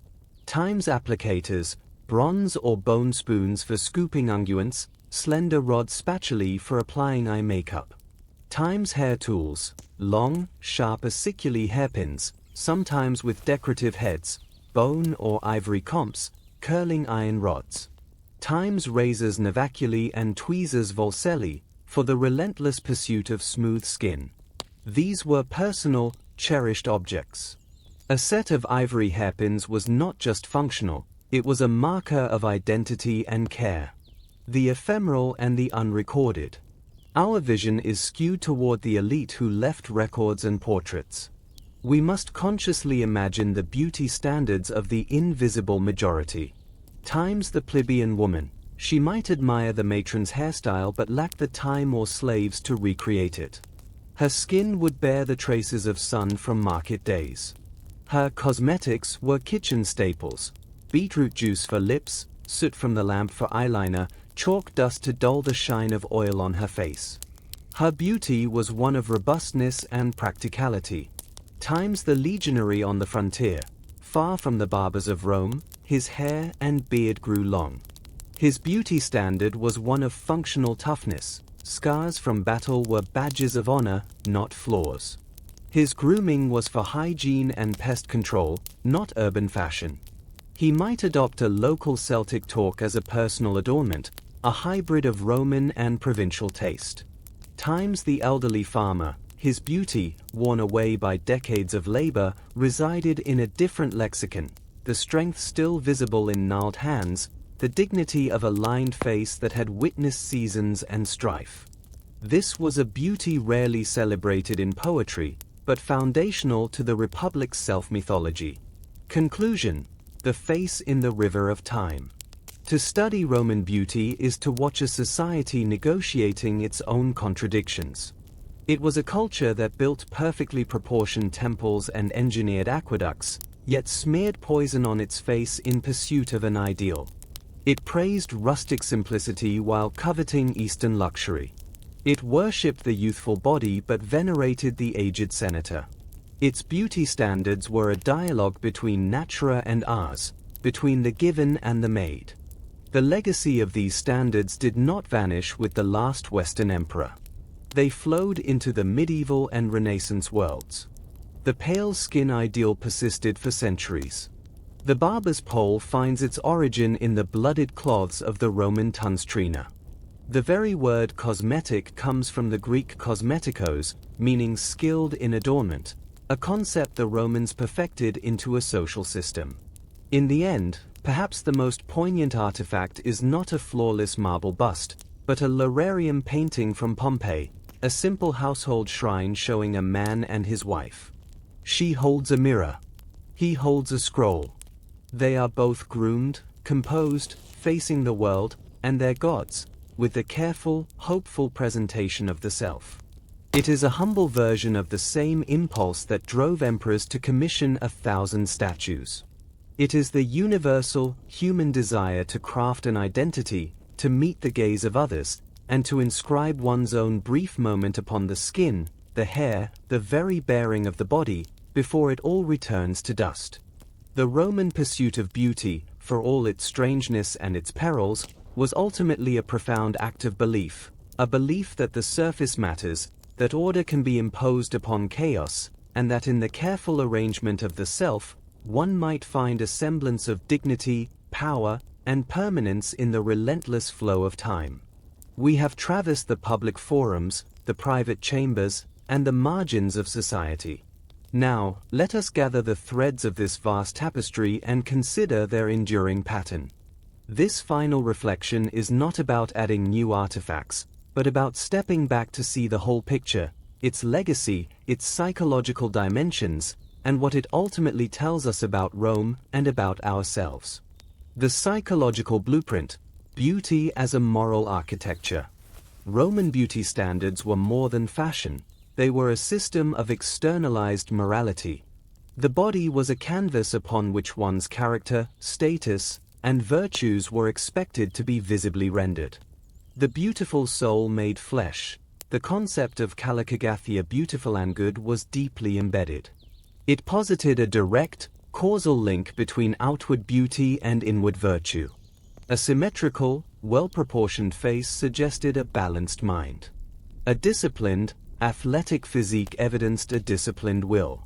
Times applicators, bronze or bone spoons for scooping unguents, slender rod spatulae for applying eye makeup. Times hair tools, long, sharp aciculae hairpins, sometimes with decorative heads, bone or ivory comps, curling iron rods. Times razors navaculae and tweezers volselli, for the relentless pursuit of smooth skin. These were personal, cherished objects. A set of ivory hairpins was not just functional, it was a marker of identity and care. The ephemeral and the unrecorded. Our vision is skewed toward the elite who left records and portraits. We must consciously imagine the beauty standards of the invisible majority. Times the plebeian woman. She might admire the matron's hairstyle but lack the time or slaves to recreate it. Her skin would bear the traces of sun from market days. Her cosmetics were kitchen staples: beetroot juice for lips, soot from the lamp for eyeliner, chalk dust to dull the shine of oil on her face. Her beauty was one of robustness and practicality. Times the legionary on the frontier. Far from the barbers of Rome, his hair and beard grew long. His beauty standard was one of functional toughness. Scars from battle were badges of honor, not flaws. His grooming was for hygiene and pest control, not urban fashion. He might adopt a local Celtic talk as a personal adornment, a hybrid of Roman and provincial taste. Times the elderly farmer. His beauty, worn away by decades of labor, resided in a different lexicon, the strength still visible in gnarled hands, the dignity of a lined face that had witnessed seasons and strife. This was a beauty rarely celebrated in poetry, but foundational to the Republic's self-mythology. Conclusion: the face in the river of time. To study Roman beauty is to watch a society negotiating its own contradictions. It was a culture that built perfectly proportioned temples and engineered aqueducts, yet smeared poison on its face in pursuit of an ideal. It praised rustic simplicity while coveting Eastern luxury. It worshipped the youthful body but venerated the aged senator. Its beauty standards were a dialogue between natura and ars, between the given and the made. The legacy of these standards did not vanish with the last Western emperor. They flowed into the medieval and Renaissance worlds. The pale skin ideal persisted for centuries. The barber's pole finds its origin in the blooded cloths of the Roman tunstrina. The very word cosmetic comes from the Greek kosmetikos, meaning skilled in adornment, a concept the Romans perfected into a social system. In the end, perhaps the most poignant artifact is not a flawless marble bust, but a Lararium painting from Pompeii, a simple household shrine showing a man and his wife. She holds a mirror. He holds a scroll. They are both groomed, composed, facing the world, and their gods, with the careful, hopeful presentation of the self. It is a humble version of the same impulse that drove emperors to commission 1,000 statues. It is the universal, human desire to craft an identity, to meet the gaze of others, and to inscribe one's own brief moment upon the skin, the hair, the very bearing of the body, before it all returns to dust. The Roman pursuit of beauty, for all its strangeness and its perils, was ultimately a profound act of belief, a belief that the surface matters, that order can be imposed upon chaos, and that in the careful arrangement of the self, one might find a semblance of dignity, power, and permanence in the relentless flow of time. We have traversed the public forums, the private chambers, and the margins of society. Now, let us gather the threads of this vast tapestry and consider their enduring pattern. This final reflection is not about adding new artifacts, but about stepping back to see the whole picture, its legacy, its psychological dimensions, and what it ultimately tells us about Rome and about ourselves. The psychological blueprint: beauty as a moral architecture. Roman beauty standards were more than fashion. They were a system of externalized morality. The body was a canvas upon which one's character, status, and virtues were expected to be visibly rendered. The beautiful soul made flesh. The concept of kalakagathia, beautiful and good, was deeply embedded. It posited a direct, causal link between outward beauty and inward virtue. A symmetrical, well-proportioned face suggested a balanced mind. A disciplined, athletic physique evidenced a disciplined will.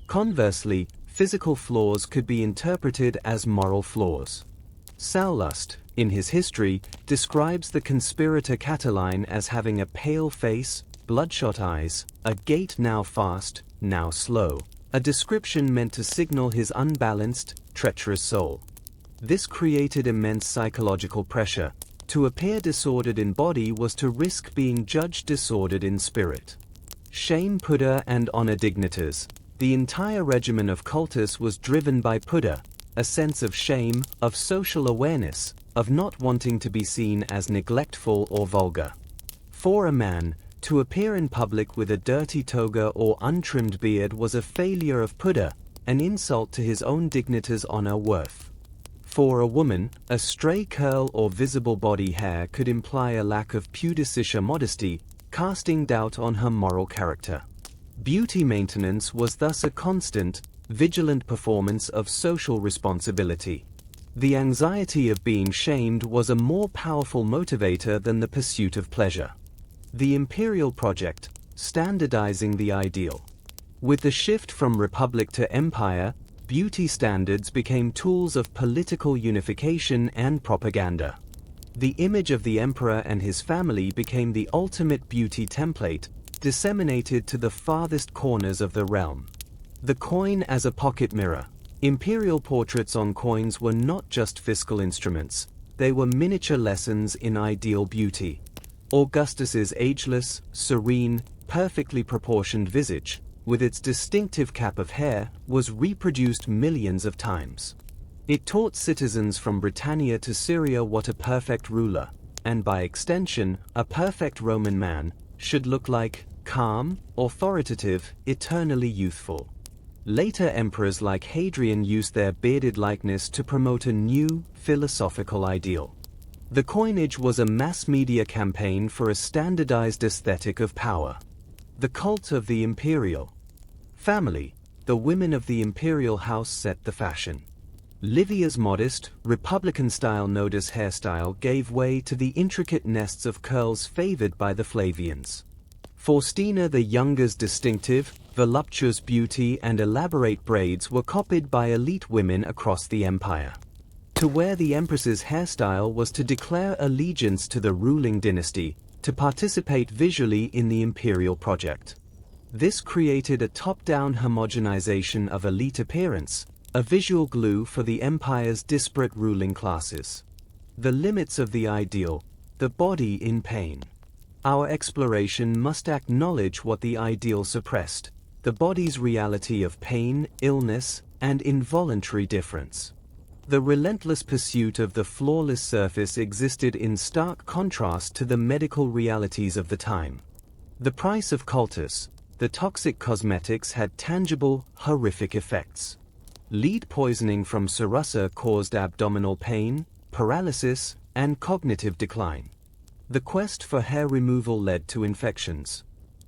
Conversely, physical flaws could be interpreted as moral flaws. Sallust, in his history, describes the conspirator Catiline as having a pale face, bloodshot eyes, a gait now fast, now slow, a description meant to signal his unbalanced, treacherous soul. This created immense psychological pressure. To appear disordered in body was to risk being judged disordered in spirit. Shame pudor and honor dignitas. The entire regimen of cultus was driven by pudor, a sense of shame, of social awareness, of not wanting to be seen as neglectful or vulgar. For a man, to appear in public with a dirty toga or untrimmed beard was a failure of pudor, an insult to his own dignitas' honor worth. For a woman, a stray curl or visible body hair could imply a lack of pudicitia modesty, casting doubt on her moral character. Beauty maintenance was thus a constant, vigilant performance of social responsibility. The anxiety of being shamed was a more powerful motivator than the pursuit of pleasure. The imperial project, standardizing the ideal. With the shift from republic to empire, beauty standards became tools of political unification and propaganda. The image of the emperor and his family became the ultimate beauty template, disseminated to the farthest corners of the realm. The coin as a pocket mirror. Imperial portraits on coins were not just fiscal instruments, they were miniature lessons in ideal beauty. Augustus's ageless, serene, perfectly proportioned visage, with its distinctive cap of hair, was reproduced millions of times. It taught citizens from Britannia to Syria what a perfect ruler, and by extension, a perfect Roman man, should look like: calm, authoritative, eternally youthful. Later emperors like Hadrian used their bearded likeness to promote a new, philosophical ideal. The coinage was a mass media campaign for a standardized aesthetic of power. The cult of the imperial family, the women of the imperial house set the fashion. Livia's modest, Republican-style Nodus hairstyle gave way to the intricate nests of curls favored by the Flavians. Faustina the Younger's distinctive, voluptuous beauty and elaborate braids were copied by elite women across the empire. To wear the empress's hairstyle was to declare allegiance to the ruling dynasty, to participate visually in the imperial project. This created a top-down homogenization of elite appearance, a visual glue for the empire's disparate ruling classes. The limits of the ideal, the body in pain. Our exploration must acknowledge what the ideal suppressed, the body's reality of pain, illness, and involuntary difference. The relentless pursuit of the flawless surface existed in stark contrast to the medical realities of the time. The price of cultus, the toxic cosmetics had tangible, horrific effects. Lead poisoning from Sarussa caused abdominal pain, paralysis, and cognitive decline. The quest for hair removal led to infections.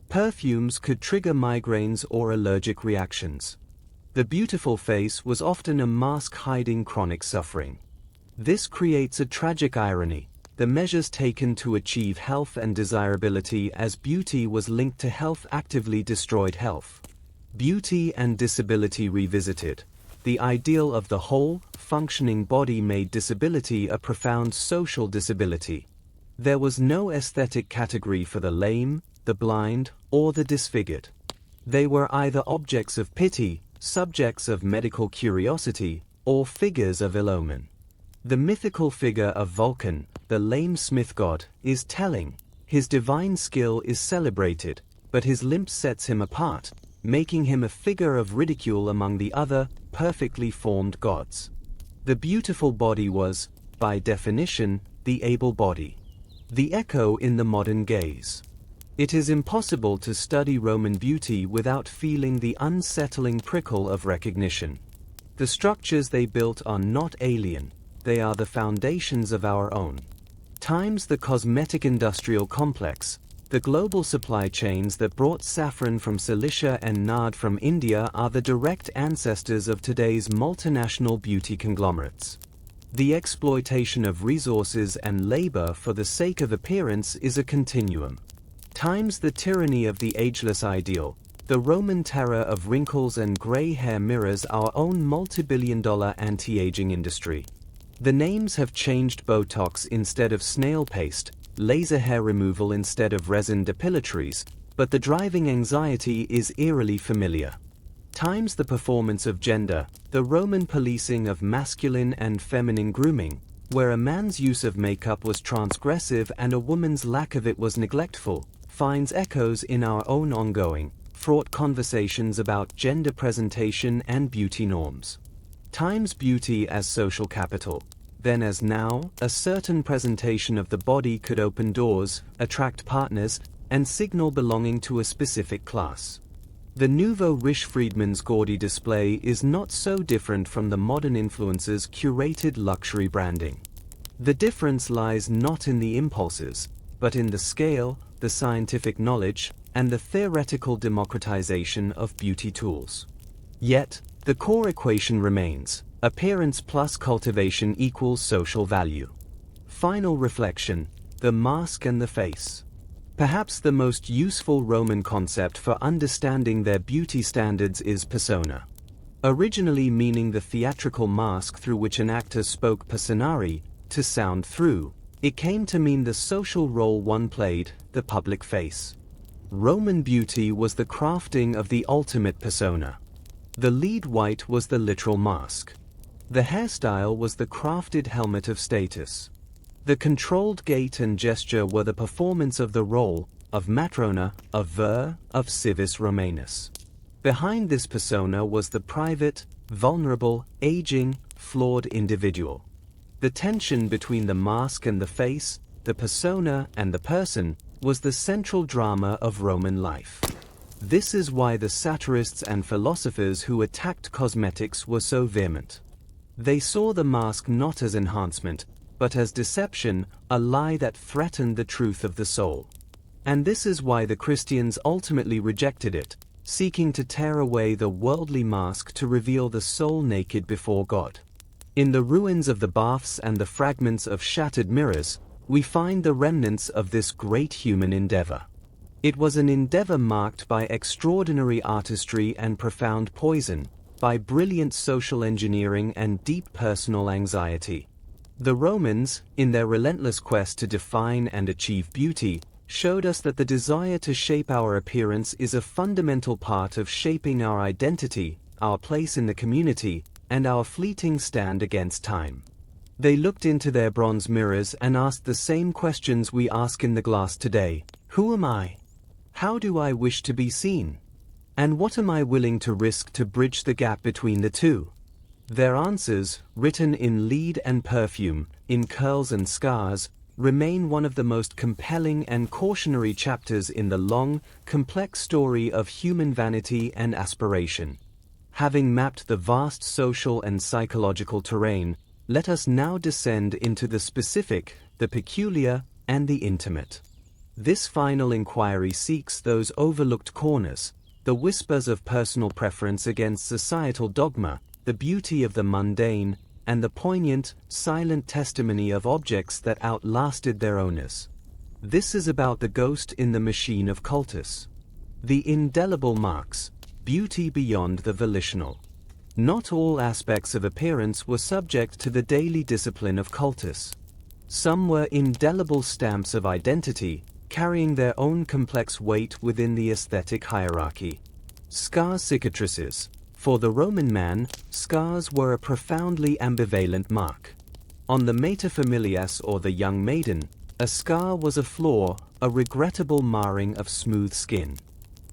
Perfumes could trigger migraines or allergic reactions. The beautiful face was often a mask hiding chronic suffering. This creates a tragic irony. The measures taken to achieve health and desirability as beauty was linked to health actively destroyed health. Beauty and disability revisited. The ideal of the whole, functioning body made disability a profound social disability. There was no aesthetic category for the lame, the blind, or the disfigured. They were either objects of pity, subjects of medical curiosity, or figures of ill omen. The mythical figure of Vulcan, the lame smith god, is telling. His divine skill is celebrated, but his limp sets him apart, making him a figure of ridicule among the other, perfectly formed gods. The beautiful body was, by definition, the able body. The echo in the modern gaze. It is impossible to study Roman beauty without feeling the unsettling prickle of recognition. The structures they built are not alien, they are the foundations of our own. Times the cosmetic industrial complex, the global supply chains that brought saffron from Cilicia and nard from India are the direct ancestors of today's multinational beauty conglomerates. The exploitation of resources and labor for the sake of appearance is a continuum. Times the tyranny of the ageless ideal, the Roman terror of wrinkles and gray hair mirrors our own multi-billion-dollar anti-aging industry. The names have changed: Botox instead of snail paste, laser hair removal instead of resin depilatories, but the driving anxiety is eerily familiar. Times the performance of gender, the Roman policing of masculine and feminine grooming, where a man's use of makeup was transgressive and a woman's lack of it was neglectful, finds echoes in our own ongoing, fraught conversations about gender presentation and beauty norms. Times beauty as social capital. Then as now, a certain presentation of the body could open doors, attract partners, and signal belonging to a specific class. The nouveau riche Friedman's gaudy display is not so different from the modern influencer's curated luxury branding. The difference lies not in the impulses, but in the scale, the scientific knowledge, and the theoretical democratization of beauty tools. Yet, the core equation remains: appearance plus cultivation equals social value. Final reflection: the mask and the face. Perhaps the most useful Roman concept for understanding their beauty standards is persona. Originally meaning the theatrical mask through which an actor spoke personari, to sound through, it came to mean the social role one played, the public face. Roman beauty was the crafting of the ultimate persona. The lead white was the literal mask. The hairstyle was the crafted helmet of status. The controlled gait and gesture were the performance of the role, of matrona, of vir, of civis Romanus. Behind this persona was the private, vulnerable, aging, flawed individual. The tension between the mask and the face, the persona and the person, was the central drama of Roman life. This is why the satirists and philosophers who attacked cosmetics were so vehement. They saw the mask not as enhancement, but as deception, a lie that threatened the truth of the soul. And this is why the Christians ultimately rejected it, seeking to tear away the worldly mask to reveal the soul naked before God. In the ruins of the baths and the fragments of shattered mirrors, we find the remnants of this great human endeavor. It was an endeavor marked by extraordinary artistry and profound poison, by brilliant social engineering and deep personal anxiety. The Romans, in their relentless quest to define and achieve beauty, showed us that the desire to shape our appearance is a fundamental part of shaping our identity, our place in the community, and our fleeting stand against time. They looked into their bronze mirrors and asked the same questions we ask in the glass today. Who am I? How do I wish to be seen? And what am I willing to risk to bridge the gap between the two? Their answers, written in lead and perfume, in curls and scars, remain one of the most compelling and cautionary chapters in the long, complex story of human vanity and aspiration. Having mapped the vast social and psychological terrain, let us now descend into the specific, the peculiar, and the intimate. This final inquiry seeks those overlooked corners, the whispers of personal preference against societal dogma, the beauty of the mundane, and the poignant, silent testimony of objects that outlasted their owners. This is about the ghost in the machine of cultus. The indelible marks, beauty beyond the volitional. Not all aspects of appearance were subject to the daily discipline of cultus. Some were indelible stamps of identity, carrying their own complex weight within the aesthetic hierarchy. Scar cicatrices. For the Roman man, scars were a profoundly ambivalent mark. On the materfamilias or the young maiden, a scar was a flaw, a regrettable marring of smooth skin.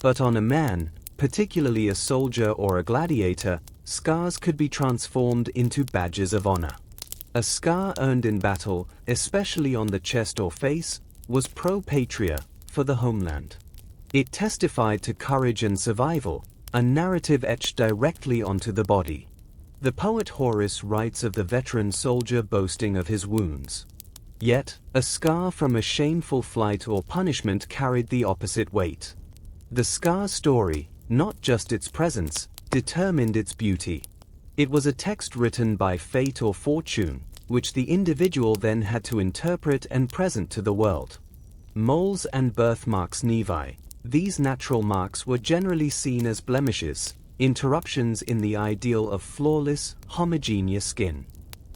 But on a man, particularly a soldier or a gladiator, scars could be transformed into badges of honor. A scar earned in battle, especially on the chest or face, was pro patria, for the homeland. It testified to courage and survival, a narrative etched directly onto the body. The poet Horace writes of the veteran soldier boasting of his wounds. Yet, a scar from a shameful flight or punishment carried the opposite weight. The scar's story, not just its presence, determined its beauty. It was a text written by fate or fortune, which the individual then had to interpret and present to the world. Moles and birthmarks nevi. These natural marks were generally seen as blemishes, interruptions in the ideal of flawless, homogeneous skin.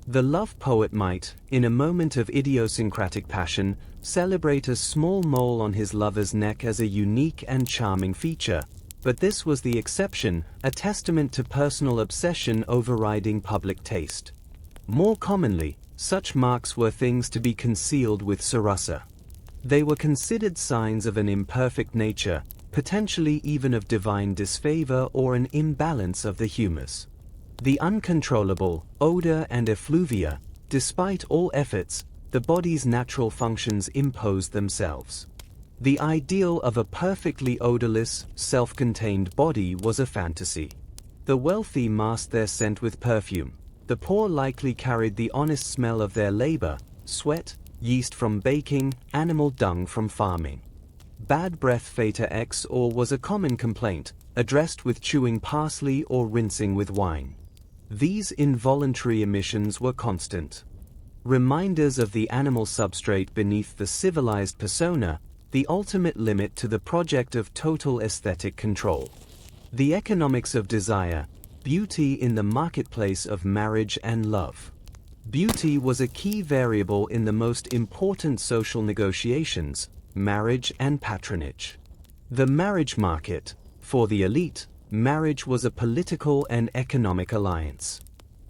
The love poet might, in a moment of idiosyncratic passion, celebrate a small mole on his lover's neck as a unique and charming feature, but this was the exception, a testament to personal obsession overriding public taste. More commonly, such marks were things to be concealed with sarasa. They were considered signs of an imperfect nature, potentially even of divine disfavor or an imbalance of the humus. The uncontrollable, odor and effluvia, despite all efforts, the body's natural functions imposed themselves. The ideal of a perfectly odorless, self-contained body was a fantasy. The wealthy masked their scent with perfume. The poor likely carried the honest smell of their labor, sweat, yeast from baking, animal dung from farming. Bad breath feta ex or was a common complaint, addressed with chewing parsley or rinsing with wine. These involuntary emissions were constant. Reminders of the animal substrate beneath the civilized persona, the ultimate limit to the project of total aesthetic control. The economics of desire, beauty in the marketplace of marriage and love. Beauty was a key variable in the most important social negotiations, marriage and patronage. The marriage market. For the elite, marriage was a political and economic alliance.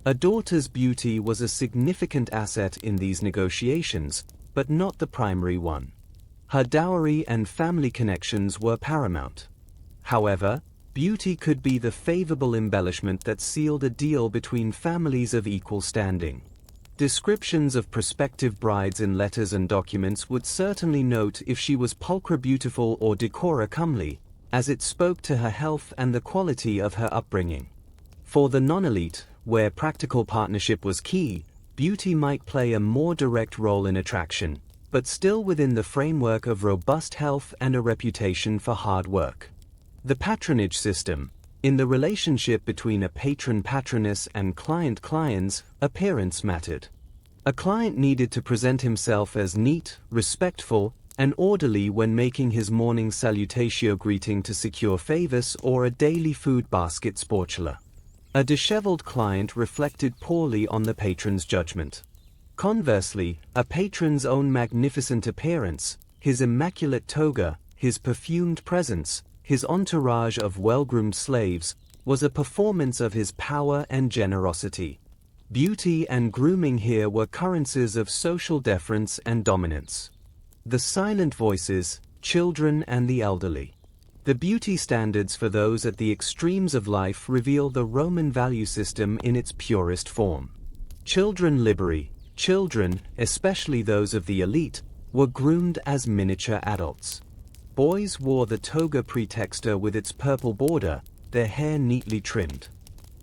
A daughter's beauty was a significant asset in these negotiations, but not the primary one. Her dowry and family connections were paramount. However, beauty could be the favorable embellishment that sealed a deal between families of equal standing. Descriptions of prospective brides in letters and documents would certainly note if she was pulchra beautiful or decora comely, as it spoke to her health and the quality of her upbringing. For the non-elite, where practical partnership was key, beauty might play a more direct role in attraction, but still within the framework of robust health and a reputation for hard work. The patronage system. In the relationship between a patron-patroness and client-clients, appearance mattered. A client needed to present himself as neat, respectful, and orderly when making his morning salutatio greeting to secure favors or a daily food basket spatula. A disheveled client reflected poorly on the patron's judgment. Conversely, a patron's own magnificent appearance, his immaculate toga, his perfumed presence, his entourage of well-groomed slaves, was a performance of his power and generosity. Beauty and grooming here were currencies of social deference and dominance. The silent voices, children and the elderly. The beauty standards for those at the extremes of life reveal the Roman value system in its purest form. Children liberi, children, especially those of the elite, were groomed as miniature adults. Boys wore the toga praetexta with its purple border, their hair neatly trimmed.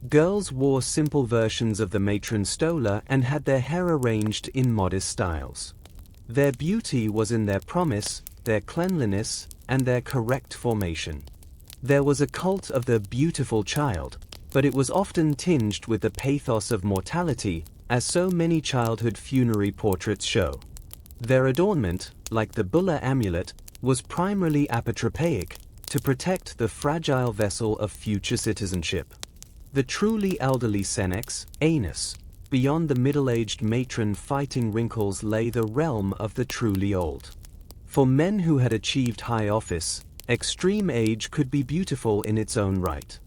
Girls wore simple versions of the matron stola and had their hair arranged in modest styles. Their beauty was in their promise, their cleanliness, and their correct formation. There was a cult of the beautiful child, but it was often tinged with the pathos of mortality, as so many childhood funerary portraits show. Their adornment, like the bulla amulet, was primarily apotropaic, to protect the fragile vessel of future citizenship. The truly elderly senex, anus. Beyond the middle-aged matron fighting wrinkles lay the realm of the truly old. For men who had achieved high office, extreme age could be beautiful in its own right.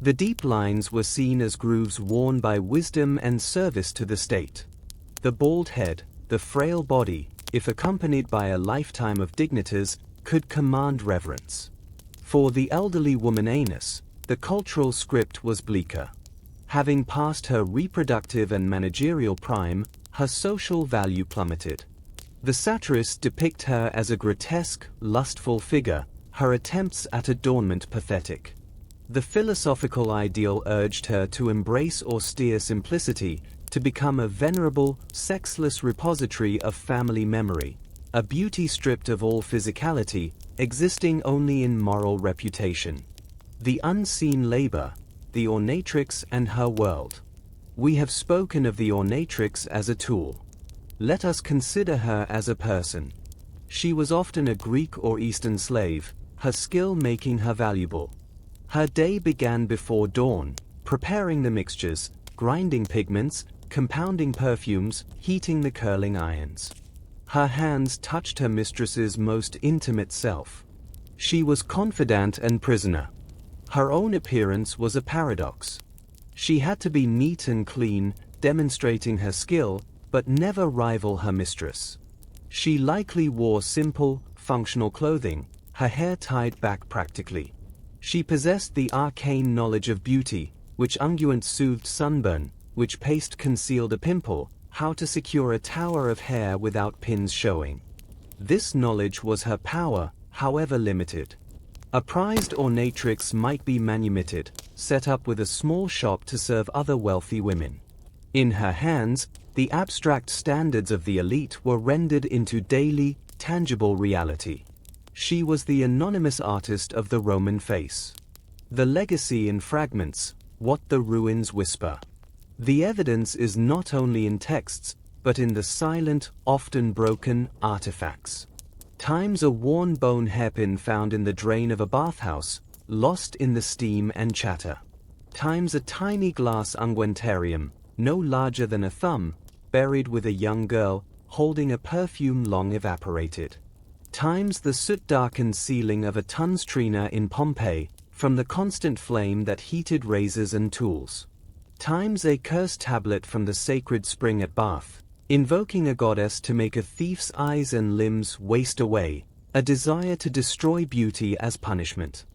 The deep lines were seen as grooves worn by wisdom and service to the state. The bald head, the frail body, if accompanied by a lifetime of dignities, could command reverence. For the elderly woman anus, the cultural script was bleaker. Having passed her reproductive and managerial prime, her social value plummeted. The satirists depict her as a grotesque, lustful figure, her attempts at adornment pathetic. The philosophical ideal urged her to embrace austere simplicity, to become a venerable, sexless repository of family memory, a beauty stripped of all physicality, existing only in moral reputation. The unseen labor, the ornatrix and her world. We have spoken of the ornatrix as a tool. Let us consider her as a person. She was often a Greek or Eastern slave, her skill making her valuable. Her day began before dawn, preparing the mixtures, grinding pigments, compounding perfumes, heating the curling irons. Her hands touched her mistress's most intimate self. She was confidant and prisoner. Her own appearance was a paradox. She had to be neat and clean, demonstrating her skill, but never rival her mistress. She likely wore simple, functional clothing, her hair tied back practically. She possessed the arcane knowledge of beauty, which unguent soothed sunburn, which paste concealed a pimple, how to secure a tower of hair without pins showing. This knowledge was her power, however limited. A prized ornatrix might be manumitted, set up with a small shop to serve other wealthy women. In her hands, the abstract standards of the elite were rendered into daily, tangible reality. She was the anonymous artist of the Roman face. The legacy in fragments, what the ruins whisper. The evidence is not only in texts, but in the silent, often broken, artifacts. Times a worn bone hairpin found in the drain of a bathhouse, lost in the steam and chatter. Times a tiny glass unguentarium, no larger than a thumb, buried with a young girl, holding a perfume long evaporated. Times the soot-darkened ceiling of a tunstrina in Pompeii, from the constant flame that heated razors and tools. Times a cursed tablet from the sacred spring at Bath, invoking a goddess to make a thief's eyes and limbs waste away, a desire to destroy beauty as punishment.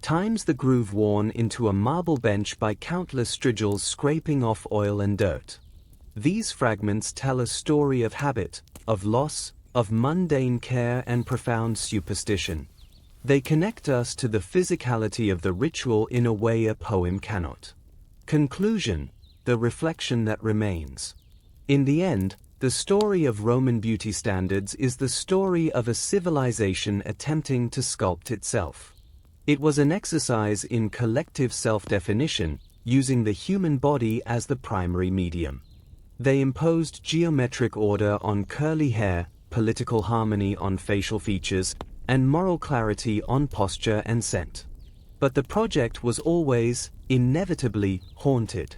Times the groove worn into a marble bench by countless strigils scraping off oil and dirt. These fragments tell a story of habit, of loss, of mundane care and profound superstition. They connect us to the physicality of the ritual in a way a poem cannot. Conclusion, the reflection that remains. In the end, the story of Roman beauty standards is the story of a civilization attempting to sculpt itself. It was an exercise in collective self-definition, using the human body as the primary medium. They imposed geometric order on curly hair, political harmony on facial features, and moral clarity on posture and scent. But the project was always, inevitably, haunted.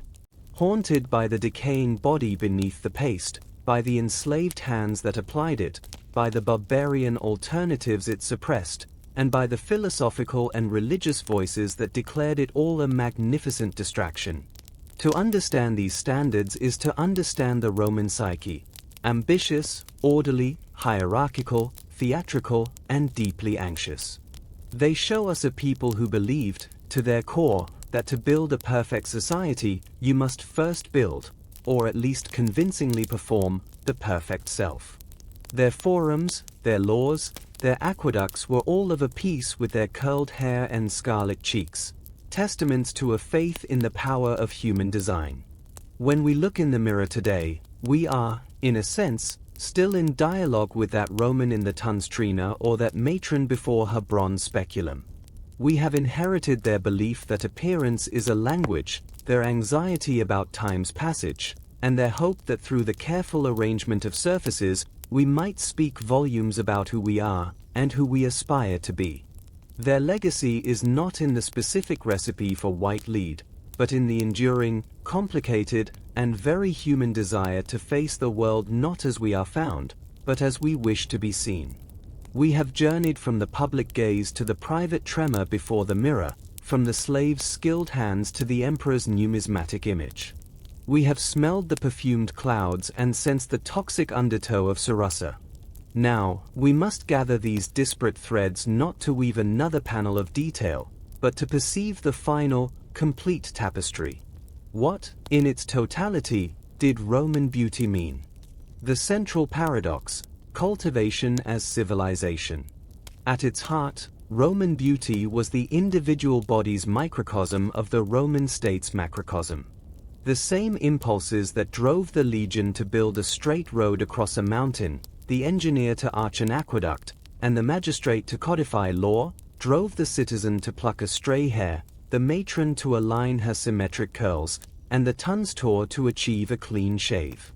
Haunted by the decaying body beneath the paste, by the enslaved hands that applied it, by the barbarian alternatives it suppressed, and by the philosophical and religious voices that declared it all a magnificent distraction. To understand these standards is to understand the Roman psyche: ambitious, orderly, hierarchical, theatrical, and deeply anxious. They show us a people who believed, to their core, that to build a perfect society, you must first build, or at least convincingly perform, the perfect self. Their forums, their laws, their aqueducts were all of a piece with their curled hair and scarlet cheeks, testaments to a faith in the power of human design. When we look in the mirror today, we are, in a sense, still in dialogue with that Roman in the tunstrina or that matron before her bronze speculum. We have inherited their belief that appearance is a language, their anxiety about time's passage, and their hope that through the careful arrangement of surfaces, we might speak volumes about who we are, and who we aspire to be. Their legacy is not in the specific recipe for white lead, but in the enduring, complicated, and very human desire to face the world not as we are found, but as we wish to be seen. We have journeyed from the public gaze to the private tremor before the mirror, from the slave's skilled hands to the emperor's numismatic image. We have smelled the perfumed clouds and sensed the toxic undertow of Sarasa. Now, we must gather these disparate threads not to weave another panel of detail, but to perceive the final, complete tapestry. What, in its totality, did Roman beauty mean? The central paradox: cultivation as civilization. At its heart, Roman beauty was the individual body's microcosm of the Roman state's macrocosm. The same impulses that drove the legion to build a straight road across a mountain, the engineer to arch an aqueduct, and the magistrate to codify law, drove the citizen to pluck a stray hair, the matron to align her symmetric curls, and the tunstore to achieve a clean shave.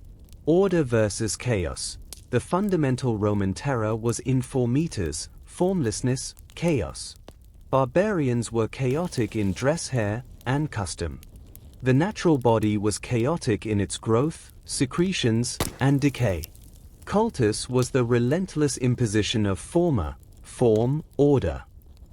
Order versus chaos. The fundamental Roman terror was in 4 meters, formlessness, chaos. Barbarians were chaotic in dress, hair, and custom. The natural body was chaotic in its growth, secretions, and decay. Cultus was the relentless imposition of form, order.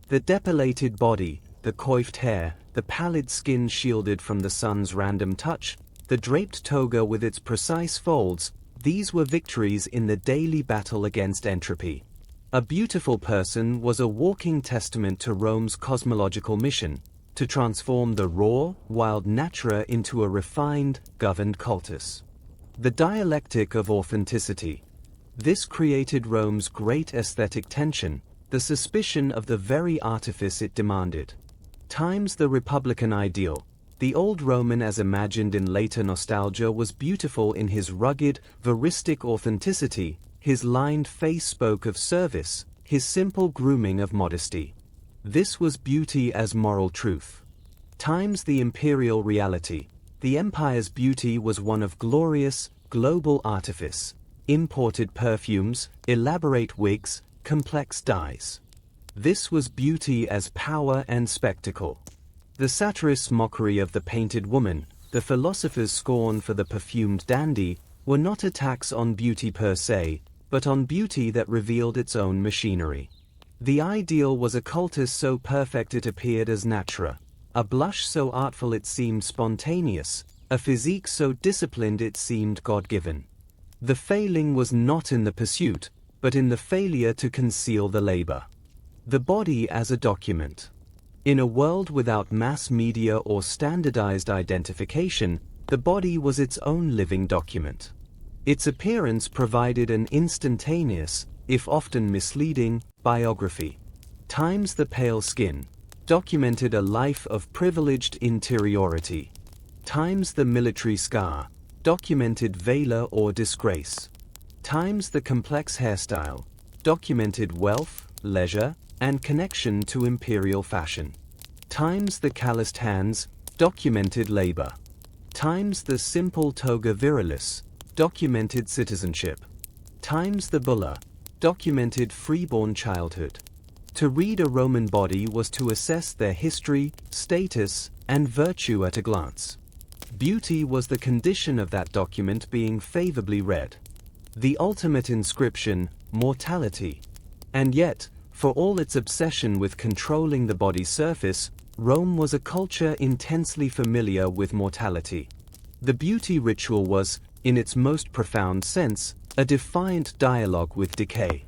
The depilated body, the coiffed hair, the pallid skin shielded from the sun's random touch, the draped toga with its precise folds, these were victories in the daily battle against entropy. A beautiful person was a walking testament to Rome's cosmological mission, to transform the raw, wild natura into a refined, governed cultus. The dialectic of authenticity. This created Rome's great aesthetic tension, the suspicion of the very artifice it demanded. Times the Republican ideal. The old Roman as imagined in later nostalgia was beautiful in his rugged, veristic authenticity, his lined face spoke of service, his simple grooming of modesty. This was beauty as moral truth. Times the imperial reality. The empire's beauty was one of glorious, global artifice. Imported perfumes, elaborate wigs, complex dyes. This was beauty as power and spectacle. The satirist's mockery of the painted woman, the philosopher's scorn for the perfumed dandy, were not attacks on beauty per se, but on beauty that revealed its own machinery. The ideal was a cultus so perfect it appeared as natura, a blush so artful it seemed spontaneous, a physique so disciplined it seemed God-given. The failing was not in the pursuit, but in the failure to conceal the labor. The body as a document. In a world without mass media or standardized identification, the body was its own living document. Its appearance provided an instantaneous, if often misleading, biography. Times the pale skin documented a life of privileged interiority. Times the military scar documented valor or disgrace. Times the complex hairstyle, documented wealth, leisure, and connection to imperial fashion. Times the calloused hands, documented labor. Times the simple toga virilis, documented citizenship. Times the bulla, documented freeborn childhood. To read a Roman body was to assess their history, status, and virtue at a glance. Beauty was the condition of that document being favorably read. The ultimate inscription, mortality. And yet, for all its obsession with controlling the body's surface, Rome was a culture intensely familiar with mortality. The beauty ritual was, in its most profound sense, a defiant dialogue with decay.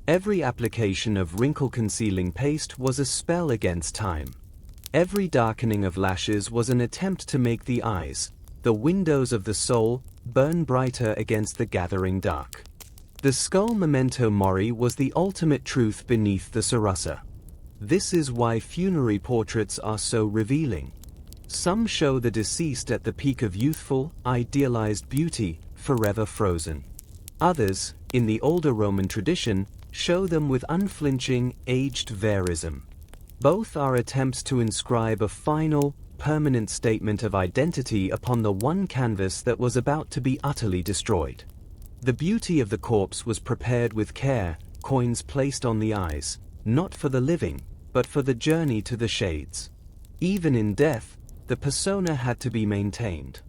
Every application of wrinkle-concealing paste was a spell against time. Every darkening of lashes was an attempt to make the eyes, the windows of the soul, burn brighter against the gathering dark. The skull memento mori was the ultimate truth beneath the sarassa. This is why funerary portraits are so revealing. Some show the deceased at the peak of youthful, idealized beauty, forever frozen. Others, in the older Roman tradition, show them with unflinching, aged verism. Both are attempts to inscribe a final, permanent statement of identity upon the one canvas that was about to be utterly destroyed. The beauty of the corpse was prepared with care, coins placed on the eyes, not for the living, but for the journey to the shades. Even in death, the persona had to be maintained.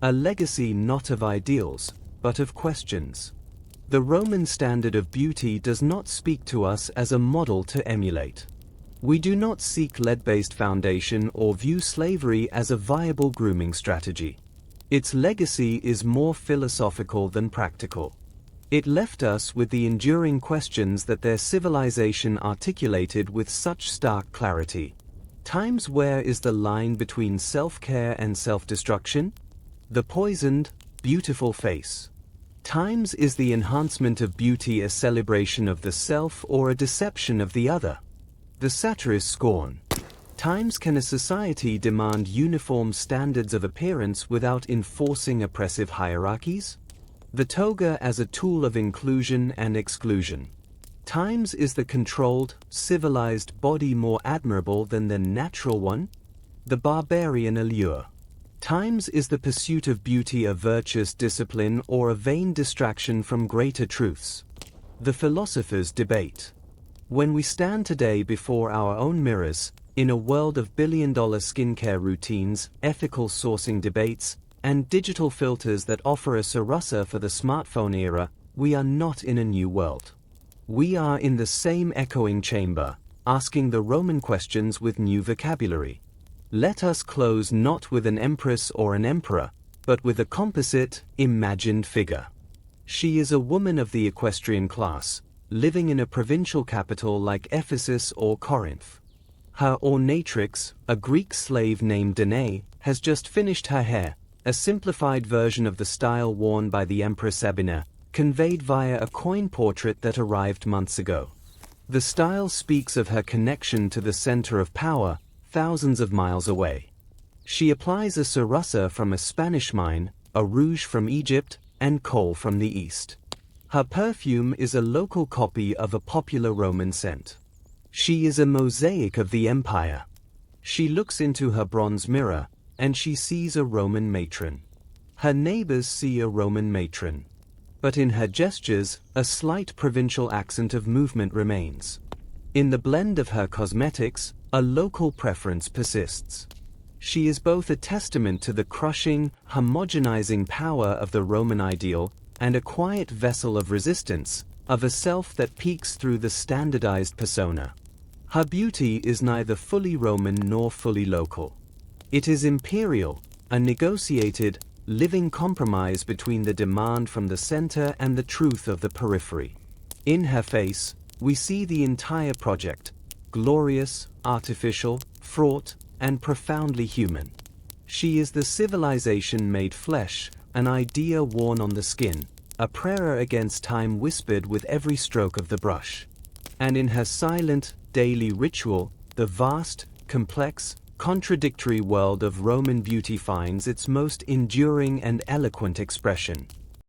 A legacy not of ideals, but of questions. The Roman standard of beauty does not speak to us as a model to emulate. We do not seek lead-based foundation or view slavery as a viable grooming strategy. Its legacy is more philosophical than practical. It left us with the enduring questions that their civilization articulated with such stark clarity. Times, where is the line between self-care and self-destruction? The poisoned, beautiful face. Times, is the enhancement of beauty a celebration of the self or a deception of the other? The satirist's scorn. Times, can a society demand uniform standards of appearance without enforcing oppressive hierarchies? The toga as a tool of inclusion and exclusion. Times, is the controlled, civilized body more admirable than the natural one? The barbarian allure. Times, is the pursuit of beauty a virtuous discipline or a vain distraction from greater truths? The philosopher's debate. When we stand today before our own mirrors, in a world of billion-dollar skincare routines, ethical sourcing debates, and digital filters that offer a sarassa for the smartphone era, we are not in a new world. We are in the same echoing chamber, asking the Roman questions with new vocabulary. Let us close not with an empress or an emperor, but with a composite, imagined figure. She is a woman of the equestrian class, living in a provincial capital like Ephesus or Corinth. Her ornatrix, a Greek slave named Danae, has just finished her hair, a simplified version of the style worn by the Empress Sabina, conveyed via a coin portrait that arrived months ago. The style speaks of her connection to the center of power, thousands of miles away. She applies a sarassa from a Spanish mine, a rouge from Egypt, and coal from the east. Her perfume is a local copy of a popular Roman scent. She is a mosaic of the empire. She looks into her bronze mirror, and she sees a Roman matron. Her neighbors see a Roman matron. But in her gestures, a slight provincial accent of movement remains. In the blend of her cosmetics, a local preference persists. She is both a testament to the crushing, homogenizing power of the Roman ideal and a quiet vessel of resistance, of a self that peeks through the standardized persona. Her beauty is neither fully Roman nor fully local. It is imperial, a negotiated, living compromise between the demand from the center and the truth of the periphery. In her face, we see the entire project, glorious, artificial, fraught, and profoundly human. She is the civilization made flesh, an idea worn on the skin, a prayer against time whispered with every stroke of the brush. And in her silent, daily ritual, the vast, complex, contradictory world of Roman beauty finds its most enduring and eloquent expression.